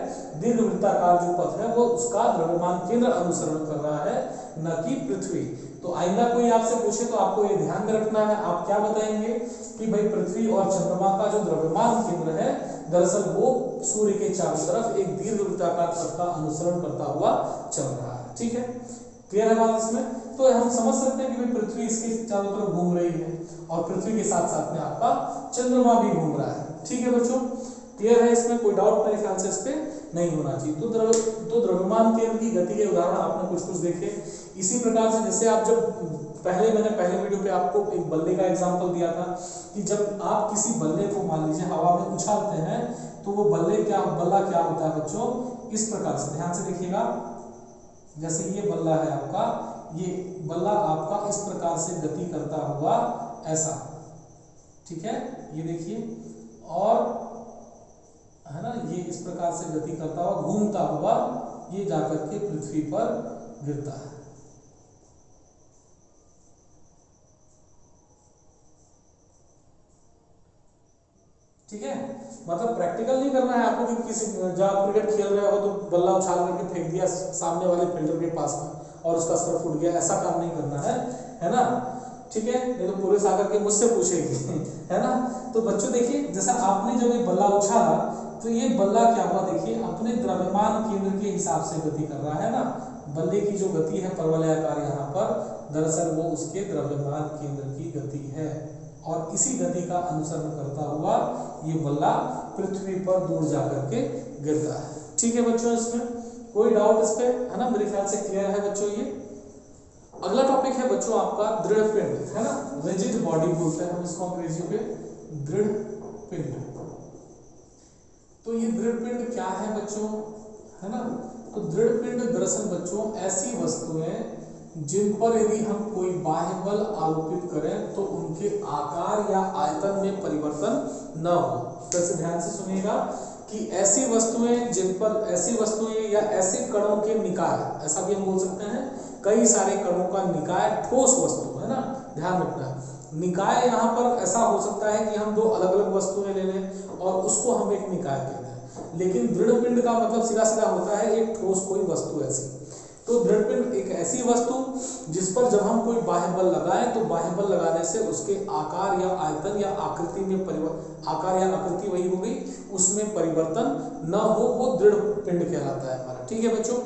दीर्घवृत्ताकार जो पथ है, वो उसका द्रव्यमान केंद्र अनुसरण कर रहा है, न कि पृथ्वी। तो आइंदा कोई आपसे पूछे तो आपको ये ध्यान में रखना है, आप क्या बताएंगे कि भाई पृथ्वी और चंद्रमा का जो द्रव्यमान केंद्र है, दरअसल वो सूर्य के चारों तरफ एक दीर्घवृत्ताकार पथ का अनुसरण करता हुआ चल रहा है, ठीक है। क्लियर है बात इसमें? तो हम समझ सकते हैं कि भाई पृथ्वी इसके चारों तरफ घूम रही है और पृथ्वी के साथ साथ में आपका चंद्रमा भी घूम रहा है, ठीक है बच्चों। क्लियर है? इसमें कोई डाउट मेरे ख्याल से इस पे नहीं होना चाहिए। तो द्रव्यमान केंद्र की गति के उदाहरण आपने कुछ कुछ देखे। इसी प्रकार से जैसे आप जब मैंने पहले वीडियो पे आपको एक बल्ले का एग्जांपल दिया था कि जब आप किसी बल्ले को मान लीजिए हवा में उछालते हैं तो वो बल्ला क्या होता है बच्चों, इस प्रकार से ध्यान से देखिएगा। जैसे ये बल्ला है आपका, ये बल्ला आपका इस प्रकार से गति करता हुआ ऐसा, ठीक है, ये देखिए, और है ना, ये इस प्रकार से गति करता हुआ घूमता हुआ ये जाकर के पृथ्वी पर गिरता है। ठीक है, मतलब प्रैक्टिकल नहीं करना है आपको कि किसी जब आप क्रिकेट खेल रहे हो तो बल्ला उछाल करके फेंक दिया सामने वाले फील्डर के पास में और उसका सर फूट गया, ऐसा काम नहीं करना है ना, ठीक है, नहीं तो पुलिस आकर के मुझसे पूछेगी है ना। तो बच्चों देखिए, जैसा आपने जब ये बल्ला उछाला तो ये बल्ला क्या हुआ, देखिए अपने द्रव्यमान केंद्र के हिसाब से गति कर रहा है ना। बल्ले की जो गति है परवलयाकार यहाँ पर, दरअसल वो उसके द्रव्यमान केंद्र की गति है और इसी गति का अनुसरण करता हुआ ये बल्ला पृथ्वी पर दूर जाकर के गिरता है। ठीक है बच्चों, इसमें कोई डाउट इस पे है ना? मेरे ख्याल से क्लियर है बच्चों। ये अगला टॉपिक है बच्चों आपका दृढ़ पिंड, है ना, रिजिड बॉडी बोलते हैं हम इसको अंग्रेजी पे, दृढ़ पिंड। तो ये दृढ़ पिंड क्या है बच्चों, है ना? तो दृढ़ पिंड दरअसल बच्चों ऐसी वस्तुएं जिन पर यदि हम कोई बाह्य बल आरोपित करें तो उनके आकार या आयतन में परिवर्तन न हो। फिर से ध्यान से सुनिएगा कि ऐसी वस्तुएं जिन पर, ऐसी वस्तुएं या ऐसे कणों के निकाय, ऐसा भी हम बोल सकते हैं, कई सारे कणों का निकाय ठोस वस्तु, है ना, ध्यान रखना है। निकाय यहाँ पर ऐसा हो सकता है कि हम दो अलग अलग वस्तुएं ले लें और उसको हम एक निकाय कहते हैं, लेकिन दृढ़ पिंड का मतलब सीधा सीधा होता है एक ठोस कोई वस्तु ऐसी। तो दृढ़ पिंड एक ऐसी वस्तु जिस पर जब हम कोई बाह्य बल लगाएं तो बाह्य बल लगाने से उसके आकार या आयतन या आकृति में आकार या आकृति वही हो गई, उसमें परिवर्तन न हो, वो दृढ़ पिंड कहलाता है हमारा। ठीक है बच्चों,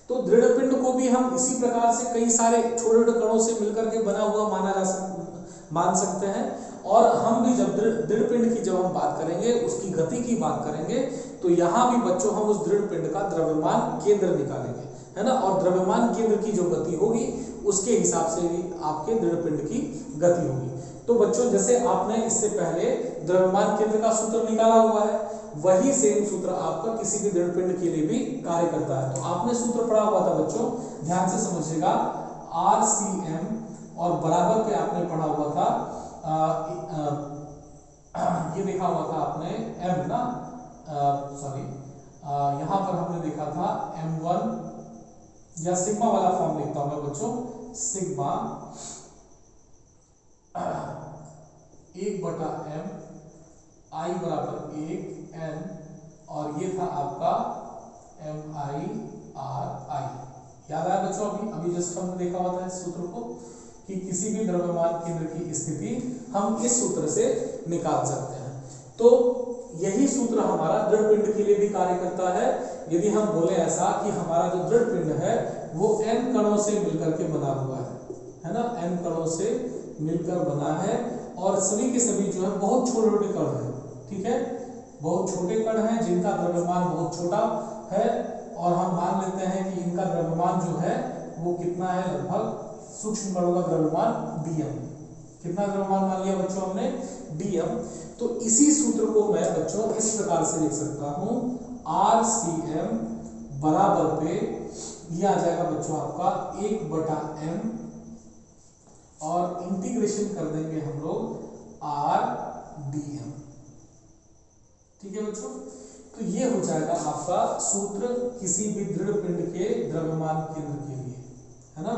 तो दृढ़ पिंड को भी हम इसी प्रकार से कई सारे छोटे छोटे कणों से मिलकर के बना हुआ मान सकते हैं। और हम भी जब दृढ़ पिंड की जब हम बात करेंगे, उसकी गति की बात करेंगे, तो यहाँ भी बच्चों हम उस दृढ़ पिंड का द्रव्यमान केंद्र निकालेंगे, है ना, और द्रव्यमान केंद्र की जो गति होगी उसके हिसाब से भी आपके दृढ़ पिंड की गति होगी। तो बच्चों जैसे आपने इससे पहले द्रव्यमान केंद्र का सूत्र निकाला हुआ है, वही सेम सूत्र आपका किसी भी दृढ़ पिंड के लिए भी कार्य करता है। तो आपने सूत्र पढ़ा हुआ था बच्चों, ध्यान से समझिएगा, RCM और बराबर पे आपने पढ़ा हुआ था
ये देखा हुआ था आपने m ना, सॉरी यहाँ पर हमने देखा था m1, या सिग्मा वाला फॉर्म लिखता हूं मैं बच्चों, सिग्मा 1/m i बराबर 1 n, और ये था आपका mi/r i। याद आया बच्चों? अभी जस्ट हमने देखा हुआ था इस सूत्र को कि किसी भी द्रव्यमान केंद्र की स्थिति हम इस सूत्र से निकाल सकते हैं। तो यही सूत्र हमारा दृढ़ पिंड के लिए भी कार्य करता है। यदि हम बोले ऐसा कि हमारा जो दृढ़ पिंड है वो n कणों से मिलकर के बना हुआ है ना, n कणों से मिलकर बना है, और सभी के सभी जो है बहुत छोटे छोटे कण हैं, ठीक है, बहुत छोटे कण हैं जिनका द्रव्यमान बहुत छोटा है, और हम मान लेते हैं कि इनका द्रव्यमान जो है वो कितना है, लगभग सूक्ष्म कणों का द्रव्यमान dm। कितना द्रव्यमान मान लिया बच्चों हमने? dm। तो इसी सूत्र को मैं बच्चों इस प्रकार से लिख सकता हूं, RCm बराबर पे ये आ जाएगा बच्चों आपका 1/m, और इंटीग्रेशन कर देंगे हम लोग Rdm। ठीक है बच्चों? तो ये हो जाएगा आपका सूत्र किसी भी दृढ़ पिंड के द्रव्यमान केंद्र के लिए, है ना।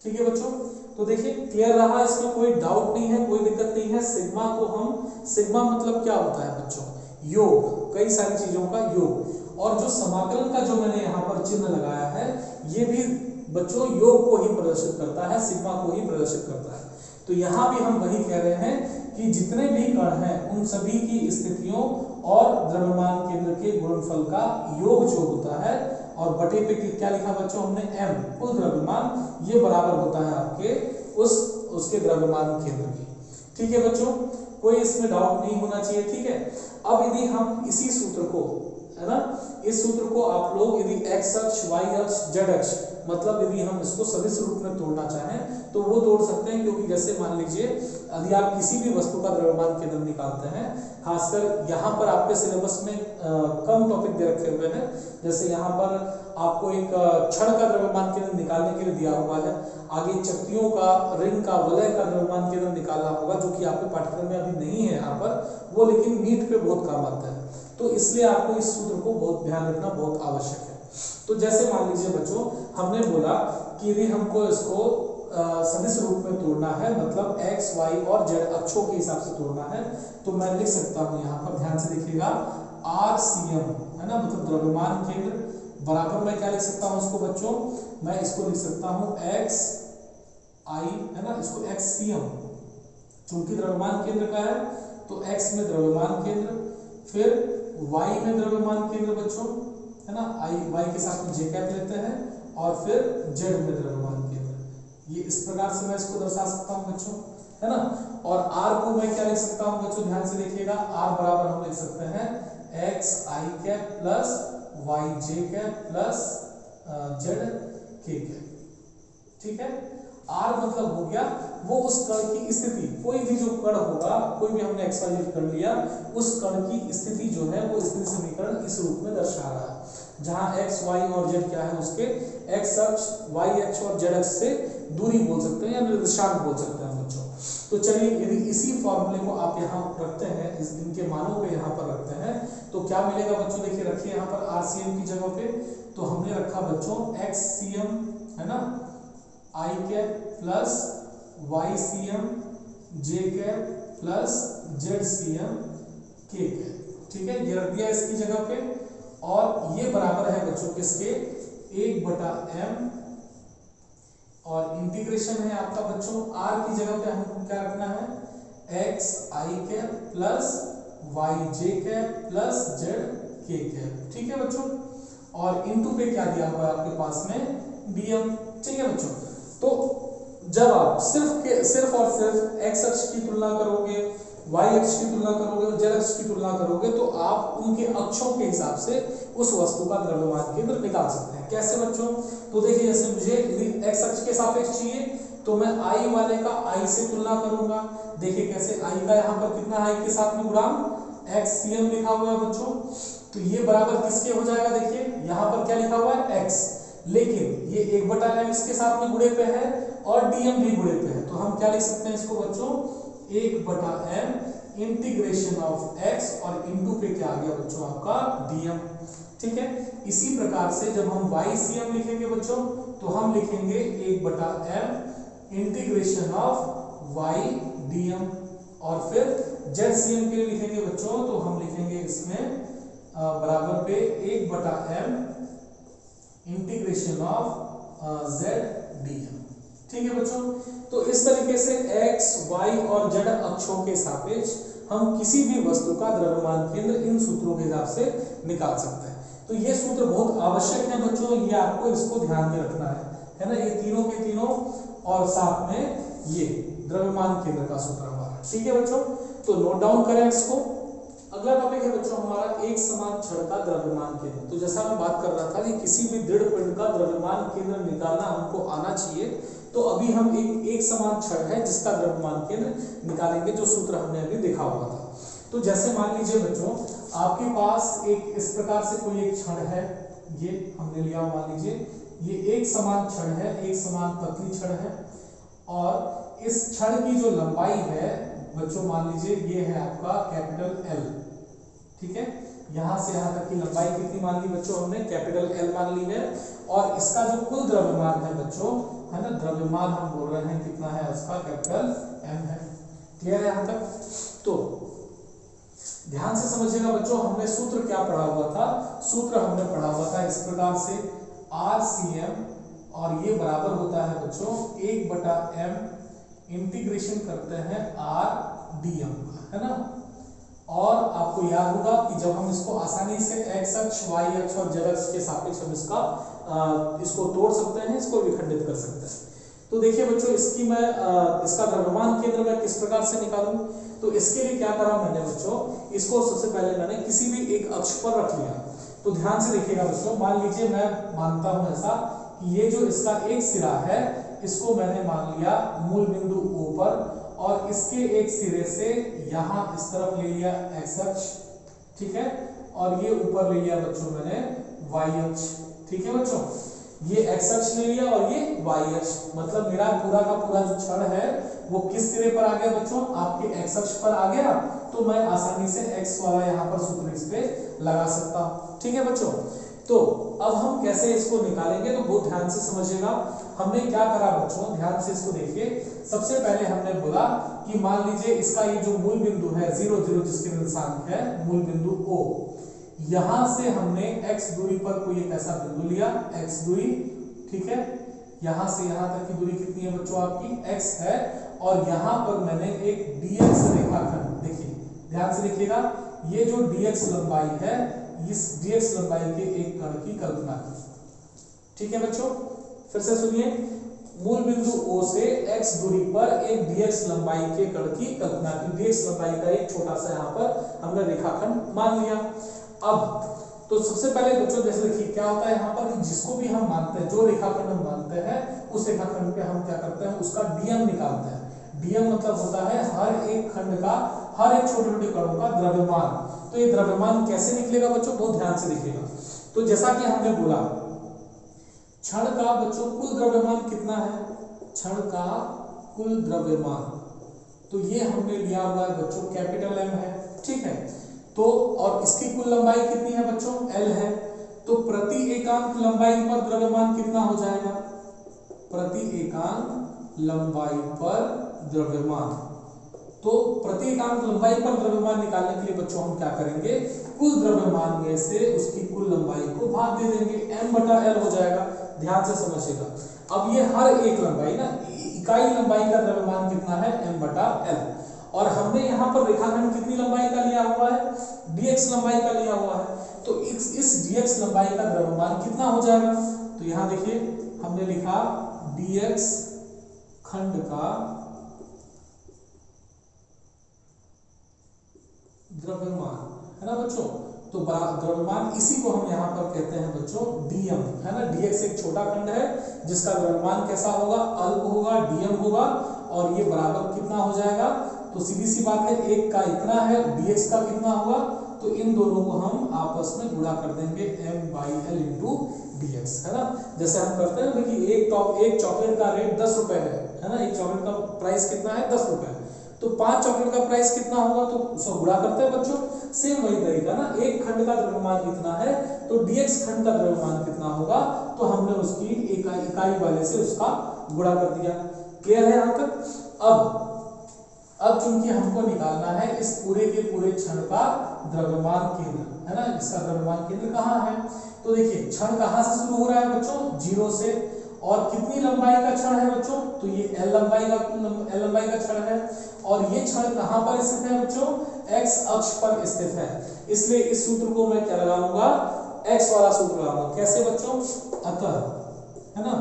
ठीक है बच्चों? तो देखिए क्लियर रहा, इसमें कोई डाउट नहीं है, कोई दिक्कत नहीं है। सिग्मा को हम, सिग्मा मतलब क्या होता है बच्चों? योग, कई सारी चीजों का योग। और जो समाकलन का जो मैंने यहाँ पर चिन्ह लगाया है, ये भी बच्चों योग को ही प्रदर्शित करता है, सिग्मा को ही प्रदर्शित करता है। तो यहाँ भी हम वही कह रहे हैं कि जितने भी कण हैं उन सभी की स्थितियों और द्रव्यमान केंद्र के गुणनफल का योग जो होता है, और बटे पे क्या लिखा बच्चों हमने? m, कुल द्रव्यमान, ये बराबर होता है आपके उसके द्रव्यमान केंद्र की। ठीक है बच्चों? कोई इसमें डाउट नहीं होना चाहिए। ठीक है, अब यदि हम इसी सूत्र को, है ना, इस सूत्र को आप लोग यदि x अक्ष, y अक्ष, z अक्ष, मतलब यदि हम इसको सदिश रूप में तोड़ना चाहें तो वो तोड़ सकते हैं, क्योंकि जैसे मान लीजिए यदि आप किसी भी वस्तु का द्रव्यमान केंद्र निकालते हैं, खासकर यहाँ पर आपके सिलेबस में कम टॉपिक दे रखे हुए हैं, जैसे यहाँ पर आपको एक क्षण का द्रव्यमान केंद्र निकालने के लिए दिया हुआ है, आगे चक्तियों का, रिंग का, वलय का द्रव्यमान केंद्र निकालना होगा, जो कि आपके पाठ्यक्रम में अभी नहीं है यहाँ पर, वो लेकिन नीट पे बहुत काम आता है। तो इसलिए आपको इस सूत्र को बहुत ध्यान रखना बहुत आवश्यक है। तो जैसे मान लीजिए बच्चों, हमने बोला कि यदि हमको इसको सदिश रूप में तोड़ना है, मतलब x, y और z अक्षों के हिसाब से तोड़ना है, तो मैं लिख सकता हूँ यहाँ पर, ध्यान से देखिएगा, RCm, है ना, मतलब द्रव्यमान केंद्र बराबर मैं क्या लिख सकता हूँ इसको बच्चों? मैं इसको लिख सकता हूँ xi, है ना, इसको xcm, चूंकि द्रव्यमान केंद्र का है तो x में द्रव्यमान केंद्र, फिर y में द्रव्यमान केंद्र बच्चों, है ना, y के साथ में j कैप लेते हैं, और फिर z में द्रव्यमान केंद्र। ये इस प्रकार से मैं इसको दर्शा सकता हूँ बच्चों, है ना। और r को मैं क्या लिख सकता हूँ बच्चों? ध्यान से देखिएगा, r बराबर हम लिख सकते हैं xi cap plus yj cap plus zk cap. ठीक है, r मतलब हो गया वो उस कण की स्थिति, कोई भी जो कण होगा, कोई भी हमने xyz कर लिया, उस कण की स्थिति जो है वो स्थिति समीकरण इस रूप में दर्शा रहा है, जहां x, y और z क्या है, उसके x अक्ष, y अक्ष और z अक्ष से दूरी बोल सकते हैं या निर्देशांक बोल सकते हैं बच्चों। तो चलिए यदि इसी फॉर्मूले को आप यहाँ रखते हैं, इनके मानों को यहाँ पर रखते हैं, तो क्या मिलेगा बच्चों? देखिए रखिए यहाँ पर RCm की जगह पे, तो हमने रखा बच्चों xcm, है ना, i cap plus ycm j cap plus zcm k cap. ठीक है, ये रख दिया इसकी जगह पे, और ये बराबर है बच्चों किसके? 1/m, और इंटीग्रेशन है आपका बच्चों r की जगह पे हमको क्या रखना है? xi cap plus yj cap plus zk cap. ठीक है बच्चों, और इनटू पे क्या दिया हुआ है आपके पास में? dm। ठीक है बच्चों, तो जब आप सिर्फ और सिर्फ x अक्ष की तुलना करोगे, y अक्ष की तुलना करोगे और z अक्ष की तुलना करोगे, तो आप उनके अक्षों के हिसाब से उस वस्तु का द्रव्यमान केंद्र निकाल सकते हैं। कैसे बच्चों? तो देखिए, जैसे मुझे यदि x अक्ष के सापेक्ष चाहिए तो मैं i वाले का i से तुलना करूंगा। देखिए कैसे, i का यहाँ पर कितना है, i के साथ में गुणांक xcm लिखा हुआ है बच्चों, तो ये बराबर किसके हो जाएगा? देखिए यहाँ पर क्या लिखा हुआ है? x, लेकिन ये 1/m इसके साथ में गुणे पे है और dm भी गुणे पे है, तो हम क्या लिख सकते हैं इसको बच्चों? 1/m इंटीग्रेशन ऑफ x और इंटू पे क्या आ गया बच्चों आपका dm। ठीक है, इसी प्रकार से जब हम ycm लिखेंगे बच्चों तो हम लिखेंगे 1/m integration of y dm, और फिर zcm के लिए लिखेंगे बच्चों तो हम लिखेंगे इसमें बराबर पे 1/m integration of z dm। ठीक है बच्चों, तो इस तरीके से x, y और z अक्षों के सापेक्ष हम किसी भी वस्तु का द्रव्यमान केंद्र इन सूत्रों के हिसाब से निकाल सकते हैं। तो ये सूत्र बहुत आवश्यक है बच्चों, ये आपको इसको ध्यान में रखना है ना, ये तीनों के तीनों और साथ में ये द्रव्यमान केंद्र का सूत्र हमारा। ठीक है बच्चों, तो नोट डाउन करें इसको। अगला टॉपिक है बच्चों हमारा एक समान छड़ का द्रव्यमान केंद्र। तो जैसा मैं बात कर रहा था कि किसी भी दृढ़ पिंड का द्रव्यमान केंद्र निकालना हमको आना चाहिए, तो अभी हम एक समान छड़ है जिसका द्रव्यमान केंद्र निकालेंगे, जो सूत्र हमने अभी देखा हुआ था। तो जैसे मान लीजिए बच्चों आपके पास एक इस प्रकार से कोई एक छड़ है, ये हमने लिया, मान लीजिए ये एक समान छड़ है, एक समान पतली छड़ है, और इस छड़ की जो लंबाई है बच्चों मान लीजिए ये है आपका कैपिटल L। ठीक है, यहां से यहां तक की लंबाई कितनी मान ली बच्चों हमने, कैपिटल L मान ली है, और इसका जो कुल द्रव्यमान है बच्चों, है ना, द्रव्यमान हम बोल रहे हैं कितना है उसका, कैपिटल M है। क्लियर है यहां तक? तो ध्यान से समझिएगा बच्चों, हमने सूत्र क्या पढ़ा हुआ था, सूत्र हमने पढ़ा हुआ था इस प्रकार से RCM, और ये बराबर होता है बच्चों 1/m इंटीग्रेशन करते हैं RDM, है ना। और आपको याद होगा कि जब हम इसको आसानी से x अक्ष, y अक्ष और z अक्ष के सापेक्ष हम इसको तोड़ सकते हैं, इसको विखंडित कर सकते हैं। तो देखिए बच्चों इसका द्रव्यमान केंद्र मैं किस प्रकार से निकालूं, तो इसके लिए क्या करा मैंने बच्चों, इसको सबसे पहले मैंने किसी भी एक अक्ष पर रख लिया। तो ध्यान से देखिएगा बच्चों, मान लीजिए मैं मानता हूं ऐसा कि ये जो इसका एक सिरा है इसको मैंने मान लिया मूल बिंदु O पर, और इसके एक सिरे से यहां इस तरफ ले लिया x अक्ष, ठीक है, और ये ऊपर ले लिया बच्चों मैंने y अक्ष। ठीक है बच्चों, ये x अक्ष ले लिया और ये y अक्ष, मतलब मेरा पूरा का पूरा जो छड़ है वो किस सिरे पर आ गया बच्चों, आपके x अक्ष पर आ गया। तो मैं आसानी से x वाला यहाँ पर सूत्र इस पे लगा सकता हूँ। ठीक है बच्चों, तो अब हम कैसे इसको निकालेंगे, तो बहुत ध्यान से समझिएगा। हमने क्या करा बच्चों, ध्यान से इसको देखिए। सबसे पहले हमने बोला कि मान लीजिए इसका ये जो मूल बिंदु है 0 0 जिसके निर्देशांक है मूल बिंदु O, यहां से हमने x दूरी पर कोई एक ऐसा बिंदु लिया, x दूरी, ठीक है, यहां से यहां तक की दूरी कितनी है बच्चों आपकी x है, और यहां पर मैंने एक dx रेखाखंड, देखिए ध्यान से देखिएगा, ये जो dx लंबाई है इस dx लंबाई के एक कण की कल्पना की। ठीक है बच्चों, फिर से सुनिए, मूल बिंदु O से x दूरी पर एक dx लंबाई के कण की कल्पना की। dx लंबाई का एक छोटा सा यहाँ पर हमने रेखाखंड मान लिया। अब तो सबसे पहले बच्चों जैसे देखिए क्या होता है यहाँ पर कि जिसको भी हम मानते हैं, जो रेखाखंड हम मानते हैं उस रेखाखंड पे हम क्या करते हैं, उसका डीएम निकालते हैं। डीएम मतलब होता है हर एक खंड का, हर एक छोटे छोटे कणों का द्रव्यमान। तो ये द्रव्यमान कैसे निकलेगा बच्चों, बहुत ध्यान से देखिएगा। तो जैसा कि हमने बोला क्षण का बच्चों कुल द्रव्यमान कितना है, क्षण का कुल द्रव्यमान, तो ये हमने लिया हुआ है बच्चों कैपिटल M है। ठीक है, तो और इसकी कुल लंबाई कितनी है बच्चों, L है। तो प्रति एकांक लंबाई पर द्रव्यमान कितना हो जाएगा, प्रति एकांक लंबाई पर द्रव्यमान। तो प्रति एकांक लंबाई पर द्रव्यमान निकालने के लिए बच्चों हम क्या करेंगे, कुल द्रव्यमान में से उसकी कुल लंबाई को भाग दे देंगे, M/L हो जाएगा। ध्यान से समझिएगा, अब ये हर एक लंबाई ना, इकाई लंबाई का द्रव्यमान कितना है, M/L, और हमने यहाँ पर रेखाखंड कितनी लंबाई का लिया हुआ है, dx लंबाई का लिया हुआ है। तो इस dx लंबाई का द्रव्यमान कितना हो जाएगा, तो यहाँ देखिए हमने लिखा dx खंड का द्रव्यमान, है ना बच्चों। तो द्रव्यमान इसी को हम यहाँ पर कहते हैं बच्चों dm, है ना। dx एक छोटा खंड है जिसका द्रव्यमान कैसा होगा, अल्प होगा, dm होगा, और ये बराबर कितना हो जाएगा, तो सीधी सी बात है, एक का इतना है, dx का कितना होगा, तो इन दोनों को हम आपस में गुणा कर देंगे M/L × dx, है ना। जैसे हम करते हैं कि एक चॉकलेट का रेट 10 रुपए है ना, एक चॉकलेट का प्राइस कितना है, 10 रुपए।
तो 5 चॉकलेट का प्राइस कितना होगा, तो उसको गुणा करते हैं बच्चों। सेम वही तरीका ना, एक खंड का द्रव्यमान कितना है तो dx खंड का द्रव्यमान कितना होगा, तो हमने उसकी इकाई वाले से उसका गुणा कर दिया। क्लियर है यहाँ तक। अब चूंकि हमको निकालना है इस पूरे के पूरे क्षण का द्रव्यमान केंद्र, है ना, इसका द्रव्यमान केंद्र कहाँ है, तो देखिए क्षण कहाँ से शुरू हो रहा है बच्चों, 0 से, और कितनी लंबाई का क्षण है बच्चों, तो ये L लंबाई का क्षण है, और ये क्षण कहाँ पर स्थित है बच्चों, x अक्ष पर स्थित है। इसलिए इस सूत्र को मैं क्या लगाऊंगा, x वाला सूत्र लगाऊंगा। कैसे बच्चों, अतः, है ना,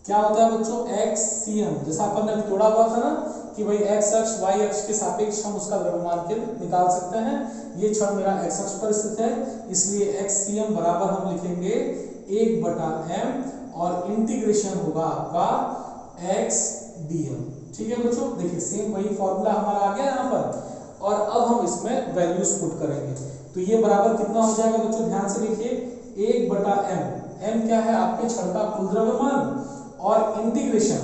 क्या होता है बच्चों, xcm, जैसा अपन ने तोड़ा हुआ था ना कि भाई x अक्ष y अक्ष के सापेक्ष हम उसका द्रव्यमान केंद्र निकाल सकते हैं। ये क्षण मेरा x अक्ष पर स्थित है, इसलिए xcm बराबर हम लिखेंगे 1/m और इंटीग्रेशन होगा आपका x dm। ठीक है बच्चों, देखिए सेम वही फॉर्मूला हमारा आ गया यहाँ पर, और अब हम इसमें वैल्यूज पुट करेंगे। तो ये बराबर कितना हो जाएगा बच्चों, ध्यान से देखिए 1/m, m क्या है आपके क्षण का कुल द्रव्यमान, और इंटीग्रेशन,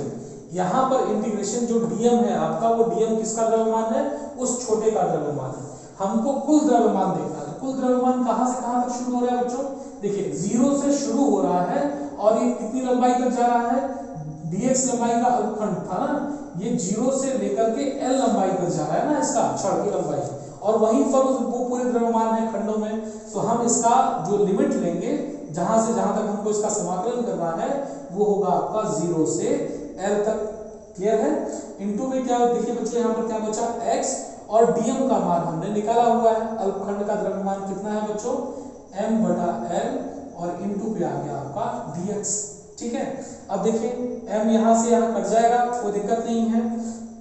यहाँ पर इंटीग्रेशन जो dm है आपका, वो dm किसका द्रव्यमान है, उस छोटे का द्रव्यमान है। हमको कुल द्रव्यमान देखना है। कुल द्रव्यमान कहाँ से कहाँ तक शुरू हो रहा है बच्चों, देखिए 0 से शुरू हो रहा है, और ये कितनी लंबाई तक जा रहा है, dx लंबाई का अल्पखंड था ना, ये 0 से लेकर के L लंबाई तक जा रहा है ना, इसका क्षण की लंबाई, और वहीं पर वो पूरे द्रव्यमान है खंडों में। तो हम इसका जो लिमिट लेंगे, जहां से जहां तक हमको इसका समाकलन करना है, वो होगा आपका 0 से L तक। क्लियर है। इनटू में क्या देखिए बच्चों, यहाँ पर क्या बचा, x, और dm का मान हमने निकाला हुआ है। अल्पखंड का द्रव्यमान कितना है बच्चों, m/L, और इनटू पे आ गया आपका dx। ठीक है, अब देखिए m यहाँ से यहाँ कट जाएगा, कोई दिक्कत नहीं है,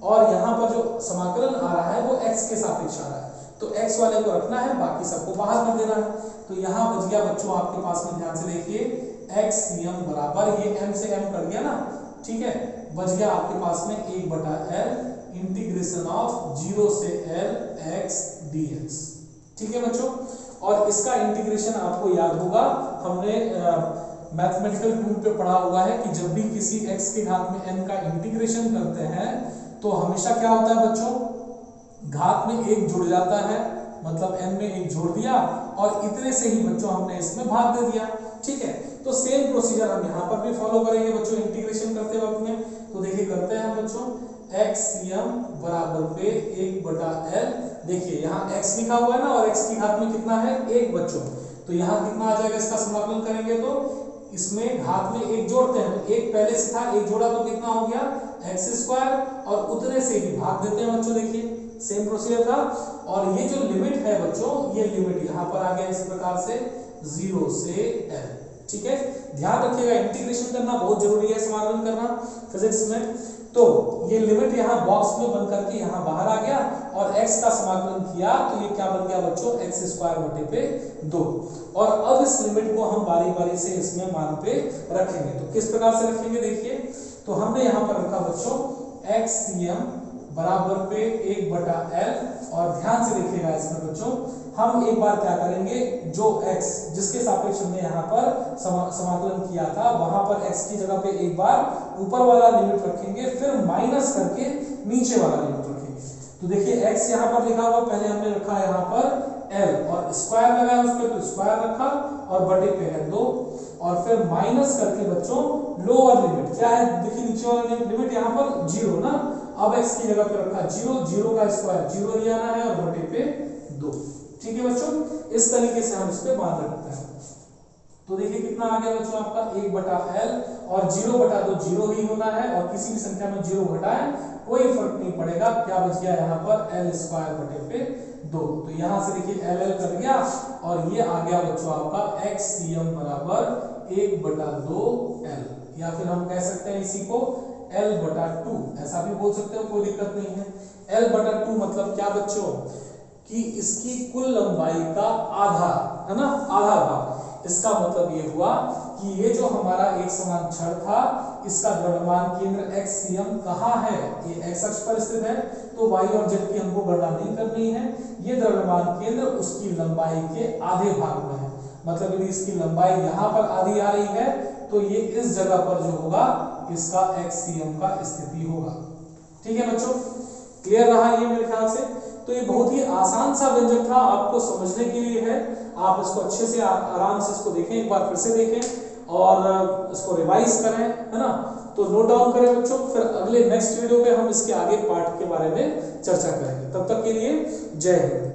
और यहाँ पर जो समाकलन आ रहा है वो x के सापेक्ष आ रहा है, तो x वाले को रखना है, बाकी सबको बाहर कर देना है। तो यहाँ बच गया बच्चों आपके पास में, ध्यान से देखिए xcm बराबर, ये m से m कट गया ना, ठीक है, बच गया आपके पास में 1/L इंटीग्रेशन ऑफ 0 से L x dx। ठीक है बच्चों, और इसका इंटीग्रेशन आपको याद होगा, हमने मैथमेटिकल टूल पे पढ़ा हुआ है कि जब भी किसी x की घात में n का इंटीग्रेशन करते हैं तो हमेशा क्या होता है बच्चों, घात में 1 जुड़ जाता है, मतलब n में 1 जोड़ दिया, और इतने से ही बच्चों हमने इसमें भाग दे दिया। ठीक है, तो सेम प्रोसीजर हम यहाँ पर भी फॉलो करेंगे बच्चों इंटीग्रेशन करते वक्त में। तो देखिए करते हैं बच्चों, xcm बराबर पे 1/L, देखिए यहाँ x लिखा हुआ है ना, और x की घात में कितना है 1 बच्चों, तो यहाँ कितना आ जाएगा, इसका समाकलन करेंगे तो इसमें घात में 1 जोड़ते हैं, 1 पहले से था, 1 जोड़ा तो कितना हो गया x², और उतने से ही भाग देते हैं बच्चों। देखिए सेम प्रोसीजर था, और ये जो लिमिट है बच्चों, ये लिमिट यहाँ पर आ गया इस प्रकार से 0 से L। ठीक है, ध्यान रखिएगा इंटीग्रेशन करना बहुत जरूरी है, समाकलन करना फिजिक्स में। तो ये लिमिट यहाँ बॉक्स में बन करके यहाँ बाहर आ गया, और x का समाकलन किया तो ये क्या बन गया बच्चों, x²/2। और अब इस लिमिट को हम बारी बारी से इसमें मान पे रखेंगे। तो किस प्रकार से रखेंगे, देखिए, तो हमने यहाँ पर रखा बच्चों xcm बराबर पे 1/L, और ध्यान से देखिएगा इसमें बच्चों, हम एक बार क्या करेंगे, जो x जिसके सापेक्ष हमने यहाँ पर समाकलन किया था, वहां पर x की जगह पे एक बार ऊपर वाला लिमिट रखेंगे, फिर माइनस करके नीचे वाला लिमिट रखेंगे। तो देखिए x यहाँ पर लिखा हुआ, पहले हमने रखा यहाँ पर L, और स्क्वायर लगाया उस पर, तो स्क्वायर रखा, और बटे पे है 2, और फिर माइनस करके बच्चों लोअर लिमिट क्या है, देखिए नीचे वाला लिमिट यहाँ पर 0 ना, अब x की जगह पे रखा 0, 0 का स्क्वायर 0 ही आना है, और बटे पे 2। ठीक है बच्चों, इस तरीके से हम इस पे मान रखते हैं। तो देखिए कितना आ गया बच्चों आपका 1/L, और 0/2 0 ही होना है, और किसी भी संख्या में 0 घटाएं कोई फर्क नहीं पड़ेगा। क्या बच गया यहाँ पर L²/2। तो यहाँ से देखिए L कट गया, और ये आ गया बच्चों आपका xcm बराबर 1/2L, या फिर हम कह सकते हैं इसी को L/2, ऐसा भी बोल सकते हो, कोई दिक्कत नहीं है। L/2 मतलब क्या बच्चों, कि इसकी कुल लंबाई का आधा, है ना, आधा भाग। इसका मतलब ये हुआ कि ये जो हमारा एक समान क्षण था, इसका द्रव्यमान केंद्र xcm कहाँ है, ये x अक्ष पर स्थित है, तो y और z की हमको गणना नहीं करनी है, ये द्रव्यमान केंद्र उसकी लंबाई के आधे भाग में है। मतलब यदि इसकी लंबाई यहाँ पर आधी आ रही है, तो ये इस जगह पर जो होगा इसका xcm का स्थिति होगा। ठीक है बच्चों, क्लियर रहा ये मेरे ख्याल से। तो ये बहुत ही आसान सा व्यंजक था, आपको समझने के लिए है। आप इसको अच्छे से आराम से इसको देखें, एक बार फिर से देखें और इसको रिवाइज करें, है ना। तो नोट डाउन करें बच्चों, फिर अगले नेक्स्ट वीडियो पे हम इसके आगे पार्ट के बारे में चर्चा करेंगे। तब तक के लिए जय हिंद।